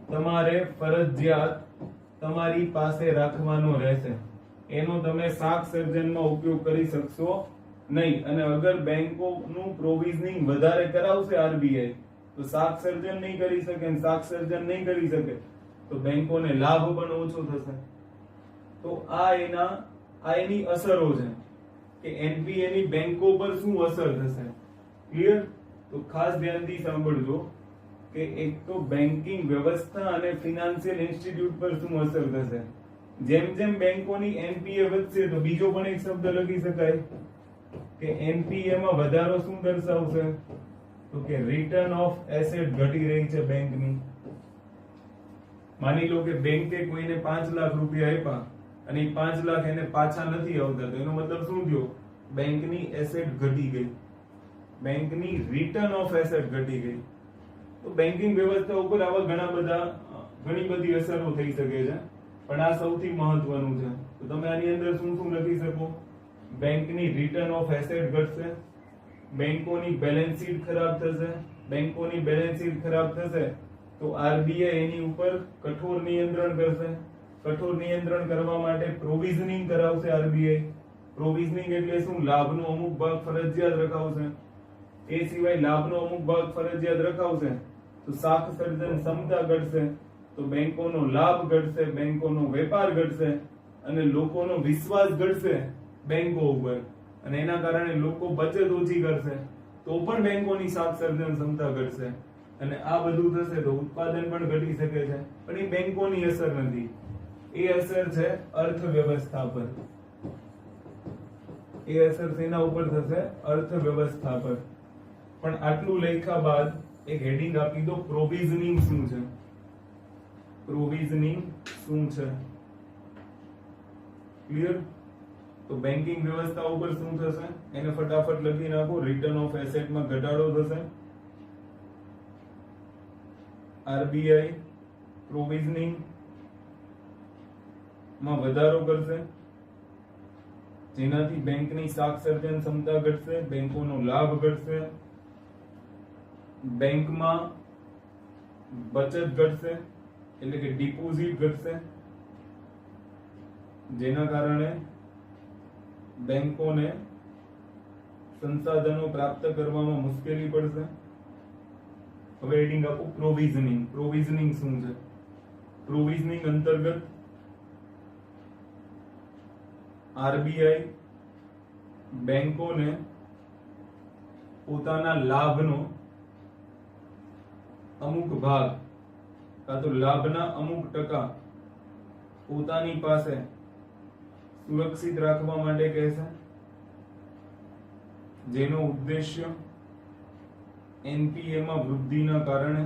તમારે ફરજિયાત તમારી પાસે રાખવાનો રહેશે. એનો તમે શાક સર્જનમાં ઉપયોગ કરી શકશો નહીં. અને અગર બેંકોનું પ્રોવિઝનિંગ વધારે કરાવશે આરબીઆઈ તો શાક સર્જન નહીં કરી શકે. શાક સર્જન નહીં કરી શકે તો બેંકોને લાભ પણ ઓછો થશે. તો આ એની અસરો છે કે એનપીએ ની બેંકો પર શું અસર થશે. ક્લિયર? તો ખાસ ધ્યાનથી સાંભળજો કે એક તો બેન્કિંગ વ્યવસ્થા અને ફિનાન્શિયલ ઇન્સ્ટિટ્યૂટ પર શું અસર થશે. જેમ જેમ બેંકોની એનપીએ વધશે તો બીજો પણ એક શબ્દ લખી શકાય કે એનપીએ માં વધારો શું દર્શાવશે, તો કે રિટર્ન ઓફ એસેટ ઘટી રહી છે બેંકની. માની લો કે બેંકે કોઈને 5 લાખ રૂપિયા આપ્યા અને એ 5 લાખ એને પાછા નથી આવતા તો એનો મતલબ શું થયો, બેંકની એસેટ ઘટી ગઈ, બેંકની રિટર્ન ઓફ એસેટ ઘટી ગઈ. તો બેન્કિંગ વ્યવસ્થા ઉપર આવા ઘણી બધી અસરો થઈ શકે છે, પણ આ સૌથી મહત્વનું છે. તો તમે આની અંદર શું શું લખી શકો, બેંકની રિટર્ન ઓફ એસેટ ઘટશે, બેંકોની બેલેન્સ શીટ ખરાબ થશે. બેંકોની બેલેન્સ શીટ ખરાબ થશે તો આરબીઆઈ એની ઉપર કઠોર નિયંત્રણ કરશે. કઠોર નિયંત્રણ કરવા માટે પ્રોવિઝનિંગ કરાવશે આરબીઆઈ. પ્રોવિઝનિંગ એટલે શું, લાભનો અમુક ભાગ ફરજિયાત રખાવશે. એ સિવાય લાભનો અમુક ભાગ ફરજિયાત રખાવશે તો શાખ સર્જન ક્ષમતા ઘટશે, તો બેંકોનો લાભ ઘટશે, બેંકોનો વેપાર ઘટશે અને લોકોનો વિશ્વાસ ઘટશે બેંકો ઉપર. અને એના કારણે લોકો બચત ઓછી કરશે તો પણ બેંકોની શાક સર્જન ક્ષમતા ઘટશે, અને આ બધું થશે તો ઉત્પાદન પણ ઘટી શકે છે. પણ એ બેંકોની અસર નથી, એ અસર છે અર્થવ્યવસ્થા પર. એ અસર શેના ઉપર થશે? અર્થવ્યવસ્થા પર. પણ આટલું લખ્યા બાદ એક હેડિંગ આપી દો, પ્રોવિઝનિંગ શું છે? પ્રોવિઝનિંગ શું છે? ક્લિયર? તો બેન્કિંગ વ્યવસ્થા ઉપર શું થશે એને ફટાફટ લખી નાખો. રિટર્ન ઓફ એસેટ માં ઘટાડો થશે, આરબીઆઈ પ્રોવિઝનિંગ માં વધારો કરશે, જેનાથી બેંકની શાક સર્જન ક્ષમતા ઘટશે, બેંકોનો લાભ ઘટશે, બેંકમાં બચત ઘટશે એટલે કે ડિપોઝિટ ઘટશે, જેના કારણે બેંકોને સંસાધનો પ્રાપ્ત કરવામાં મુશ્કેલી પડશે. હવે હેડિંગ આપો પ્રોવિઝનિંગ. પ્રોવિઝનિંગ શું છે? પ્રોવિઝનિંગ અંતર્ગત આરબીઆઈ બેંકોને પોતાના લાભનો અમુક ભાગ કાં તો લાભના અમુક ટકા પોતાની પાસે સુરક્ષિત રાખવા માટે કહેશે, જેનો ઉદ્દેશ્ય એનપીએ માં વૃદ્ધિના કારણે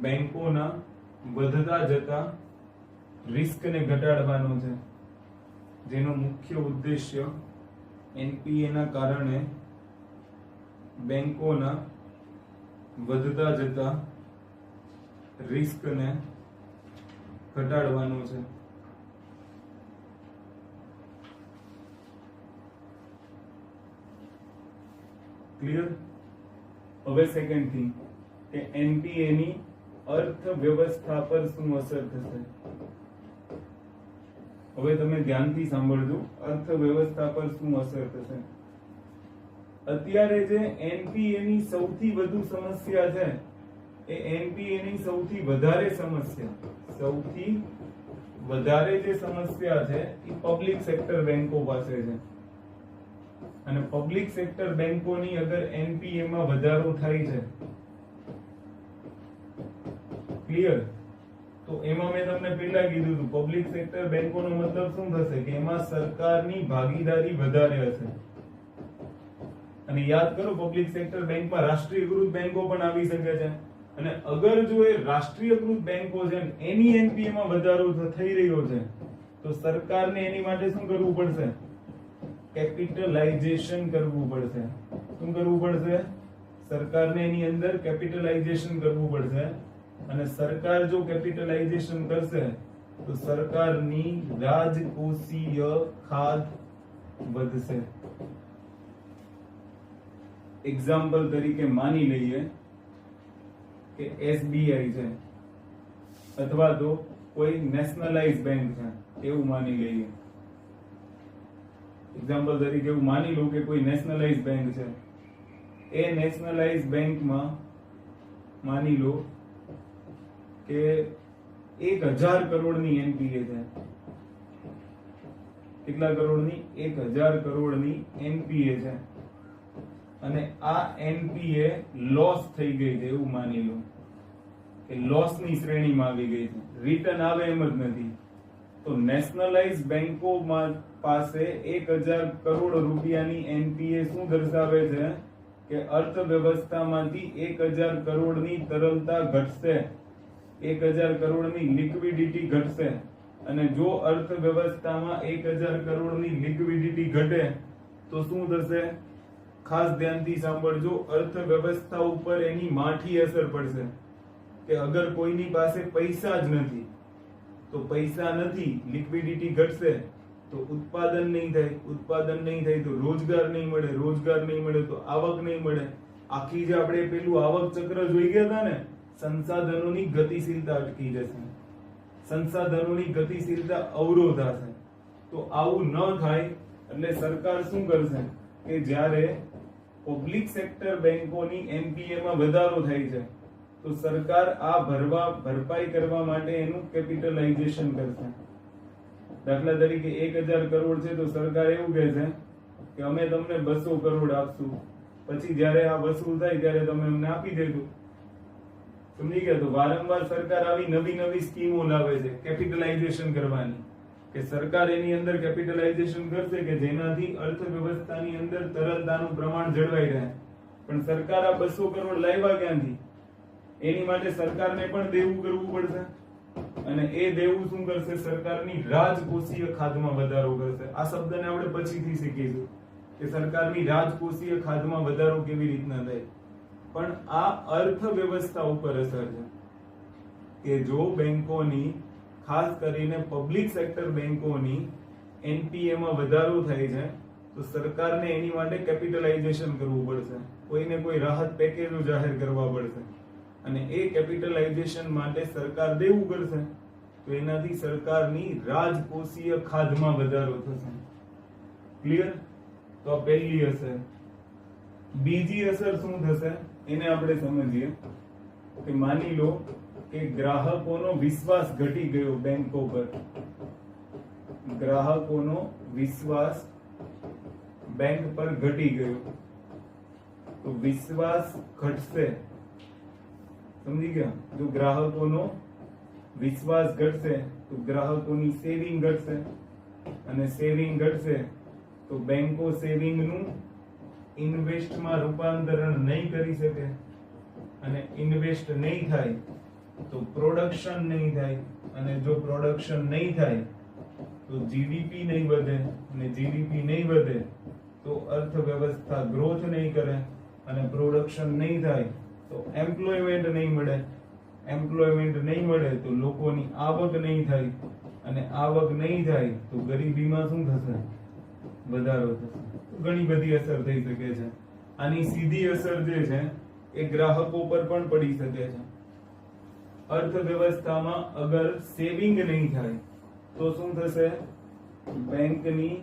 બેંકોના વધતા જતા રિસ્કને ઘટાડવાનો છે. જેનો મુખ્ય ઉદ્દેશ્ય એનપીએ ના કારણે બેંકોના વધતા જતા રિસ્કને ઘટાડવાનો છે. ક્લિયર? હવે સેકન્ડ થિંગ કે એનપીએ ની અર્થવ્યવસ્થા પર શું અસર થશે? હવે તમે ધ્યાનથી સાંભળજો, અર્થવ્યવસ્થા પર શું અસર થશે. અત્યારે જે એનપીએ ની સૌથી વધુ સમસ્યા છે એ એનપીએ ની સૌથી વધારે જે સમસ્યા છે એ પબ્લિક સેક્ટર બેંકો પાસે છે. અને પબ્લિક સેક્ટર બેંકોની અગર એનપીએ માં વધારો થાય છે, ક્લિયર, તો એમાં મેં તમને પહેલા કીધું હતું પબ્લિક સેક્ટર બેંકોનો મતલબ શું થશે કે એમાં સરકારની ભાગીદારી વધારે હશે. અને યાદ કરો પબ્લિક સેક્ટર બેંકમાં રાષ્ટ્રીયકૃત બેંકો પણ આવી શકે છે. અને અગર જો એ રાષ્ટ્રીયકૃત બેંકો છે એની એનપીએ માં વધારો થઈ રહ્યો છે તો સરકારને એની માટે શું કરવું પડશે? કેપિટલાઇઝેશન કરવું પડશે. શું કરવું પડશે? સરકારને એની અંદર કેપિટલાઇઝેશન કરવું પડશે. અને સરકાર જો કેપિટલાઇઝેશન કરશે તો સરકારની રાજકોષીય ખાધ વધશે. એક્ઝામ્પલ તરીકે માની લઈએ કે એસબીઆઈ છે અથવા તો કોઈ નેશનલાઇઝ બેંક છે એવું માની લઈએ. એક્ઝામ્પલ તરીકે એવું માની લો કે કોઈ નેશનલાઇઝ બેંક છે. એ નેશનલાઇઝ બેંકમાં માની લો કે 1000 કરોડની એનપીએ છે. કેટલા કરોડની? 1000 કરોડની એનપીએ છે. અને આ એનપીએ લોસ થઈ ગઈ છે એવું માની લો કે લોસની શ્રેણીમાં આવી ગઈ છે, રિટર્ન આવે એમ જ નથી. તો નેશનલાઇઝ બેંકોમાં પાસે 1000 કરોડ રૂપિયાની એનપીએ શું દર્શાવે છે કે અર્થવ્યવસ્થામાંથી 1000 કરોડની તરલતા ઘટશે, 1000 કરોડની લિક્વિડિટી ઘટશે. અને જો અર્થવ્યવસ્થામાં 1000 કરોડની લિક્વિડિટી ઘટે તો શું થશે? ખાસ ધ્યાનથી સાંભળજો, અર્થવ્યવસ્થા ઉપર એની માઠી અસર પડશે કે અગર કોઈની પાસે પૈસા જ નથી તો પૈસા નથી, લિક્વિડિટી ઘટશે તો ઉત્પાદન નહીં થાય, ઉત્પાદન નહીં થાય તો રોજગાર નહીં મળે, રોજગાર નહીં મળે તો આવક નહીં મળે. આખી જે આપણે પેલું આવક ચક્ર જોઈ ગયા હતા ને, સંસાધનોની ગતિશીલતા અટકી જશે, સંસાધનોની ગતિશીલતા અવરોધાશે. તો આવું ન થાય એટલે સરકાર શું કરશે કે જ્યારે પબ્લિક સેક્ટર બેંકોની એનપીએ માં વધારો થાય છે તો સરકાર આ ભરપાઈ કરવા માટે એનું કેપિટલાઇઝેશન કરશે. દાખલા તરીકે 1000 કરોડ છે તો સરકાર એવું કહે છે કે અમે તમને 200 કરોડ આપશું, પછી જ્યારે આ વસૂલ થાય ત્યારે તમે અમને આપી દેજો. સમજી ગયા? તો વારંવાર સરકાર આવી નવી નવી સ્કીમો લાવે છે કેપિટલાઇઝેશન કરવાની, કે સરકાર એની અંદર કેપિટલાઇઝેશન કરશે કે જેનાથી અર્થવ્યવસ્થાની અંદર તરલતાનું પ્રમાણ જળવાઈ રહે. પણ સરકાર આ 200 કરોડ લાવ્યા ક્યાંથી? એની માટે સરકારને પણ દેવું કરવું પડશે, અને એ દેવું શું કરશે? સરકારની રાજકોષીય ખાધમાં વધારો કરશે. આ શબ્દને આપણે પછીથી શીખીશું કે સરકારની રાજકોષીય ખાધમાં વધારો કેવી રીતના થાય. પણ આ અર્થવ્યવસ્થા ઉપર અસર છે કે જો બેંકોની, ખાસ કરીને પબ્લિક સેક્ટર બેંકોની એનપીએ માં વધારો થાય છે તો સરકારને એની માટે કેપિટલાઇઝેશન કરવું પડશે, કોઈને કોઈ રાહત પેકેજો જાહેર કરવા પડશે, અને એ કેપિટલાઇઝેશન માટે સરકાર દેવું કરશે તો એનાથી સરકારની રાજકોષીય ખાધમાં વધારો થશે. ક્લિયર? તો આ પહેલી અસર. બીજી અસર શું થશે એને આપણે સમજીએ કે માની લો કે ગ્રાહકોનો વિશ્વાસ ઘટી ગયો બેંકો પર. ગ્રાહકોનો વિશ્વાસ બેંક પર ઘટી ગયો તો વિશ્વાસ ઘટશે. સમજી ગયા? જો ગ્રાહકોનો વિશ્વાસ ઘટશે તો ગ્રાહકોની સેવિંગ ઘટશે, અને સેવિંગ ઘટશે તો બેંકો સેવિંગનું ઇન્વેસ્ટમાં રૂપાંતરણ નહીં કરી શકે, અને ઇન્વેસ્ટ નહીં થાય તો પ્રોડક્શન નહીં થાય, અને જો પ્રોડક્શન નહીં થાય તો જીડીપી નહીં વધે, અને જીડીપી નહીં વધે તો અર્થવ્યવસ્થા ગ્રોથ નહીં કરે, અને પ્રોડક્શન નહીં થાય તો એમ્પ્લોયમેન્ટ નહીં મળે, એમ્પ્લોયમેન્ટ નહીં મળે તો લોકોની આવક નહીં થાય, અને આવક નહીં થાય તો ગરીબીમાં શું થશે? વધારો થશે. ઘણી બધી અસર થઈ શકે છે. આની સીધી અસર જે છે એ ગ્રાહકો પર પણ પડી શકે છે. અર્થવ્યવસ્થામાં અગર સેવિંગ નહીં થાય તો શું થશે? બેંકની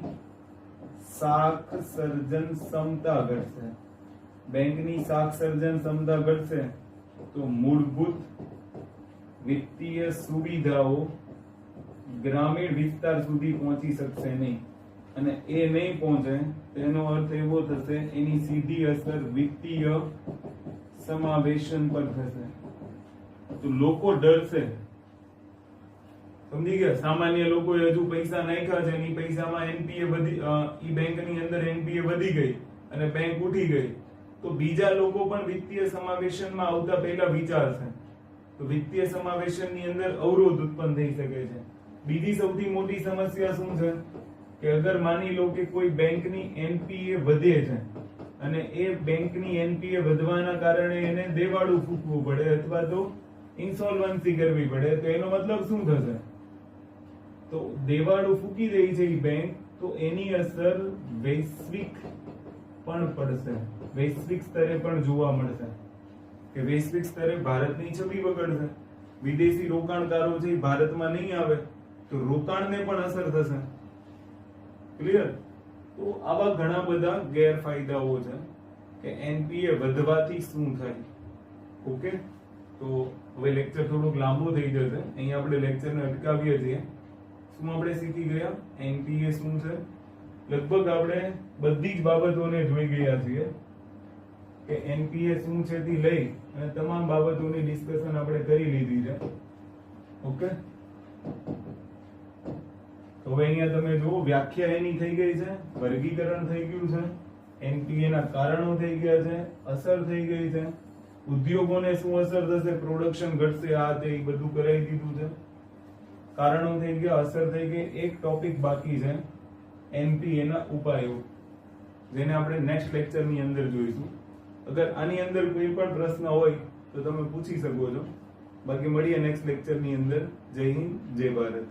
શાખ સર્જન ક્ષમતા ઘટશે. બેંકની શાખ સર્જન ક્ષમતા ઘટશે તો મૂળભૂત વિત્તીય સુવિધાઓ ગ્રામીણ વિસ્તાર સુધી પહોંચી શકશે નહીં, અને એ નહીં પહોંચે તેનો અર્થ એવો થશે એની સીધી અસર વિત્તીય સમાવેશન પર થશે. તો લોકો ડરશે. સમજી ગયા? સામાન્ય લોકોએ હજુ પૈસા નાખ્યા છે, એની પૈસામાં એનપીએ વધી, ઈ બેંકની અંદર એનપીએ વધી ગઈ અને બેંક ઉઠી ગઈ તો બીજા લોકો પણ વિત્તીય સમાવેશનમાં આવતા પહેલા વિચારશે. તો વિત્તીય સમાવેશનની અંદર અવરોધ ઉત્પન્ન થઈ શકે છે. બીજી સૌથી મોટી સમસ્યા શું છે કે અગર માની લો કે કોઈ બેંકની એનપીએ વધે છે અને એ બેંકની એનપીએ વધવાના કારણે એને દેવાળું ફૂંકવું પડે અથવા તો ઇન્સોલ્વન્સી કરવી પડે, તો એનો મતલબ શું થશે? તો દેવાળું ફૂંકી રહી છે એ બેંક, તો એની અસર વૈશ્વિક પણ પડશે, વૈશ્વિક સ્તરે પણ જોવા મળશે કે વૈશ્વિક સ્તરે ભારતની છબી બગડશે. વિદેશી રોકાણકારો છે ભારતમાં નહીં આવે તો રોકાણને પણ અસર થશે. ક્લિયર? તો આવા ઘણા બધા ગેરફાયદાઓ છે કે એનપીએ વધવાથી શું થાય. ઓકે, તો હવે લેક્ચર થોડુંક લાંબુ થઈ જશે, અહીં આપણે લેક્ચરને અટકાવીએ છીએ. શું આપણે શીખી ગયા? એનપીએ શું છે? લગભગ આપણે બધી જ બાબતોને જોઈ ગયા છીએ કે એનપીએ શું છે થી લઈ અને તમામ બાબતોની ડિસ્કશન આપણે કરી લીધી છે. ઓકે, તો હવે અહીંયા તમે જુઓ વ્યાખ્યા એની થઈ ગઈ છે, વર્ગીકરણ થઈ ગયું છે, એનપીએ ના કારણો થઈ ગયા છે, અસર થઈ ગઈ છે, ઉદ્યોગોને શું અસર થશે, પ્રોડક્શન ઘટશે, આ તે બધું કરાવી દીધું છે. કારણો થઈ ગયા, અસર થઈ ગઈ. એક ટોપિક બાકી છે એનપીએ ના ઉપાયો, જેને આપણે નેક્સ્ટ લેક્ચર ની અંદર જોઈશું. અગર આની અંદર કોઈ પણ પ્રશ્ન હોય તો તમે પૂછી શકો છો. બાકી મળીએ નેક્સ્ટ લેક્ચર ની અંદર. જય હિન્દ, જય ભારત.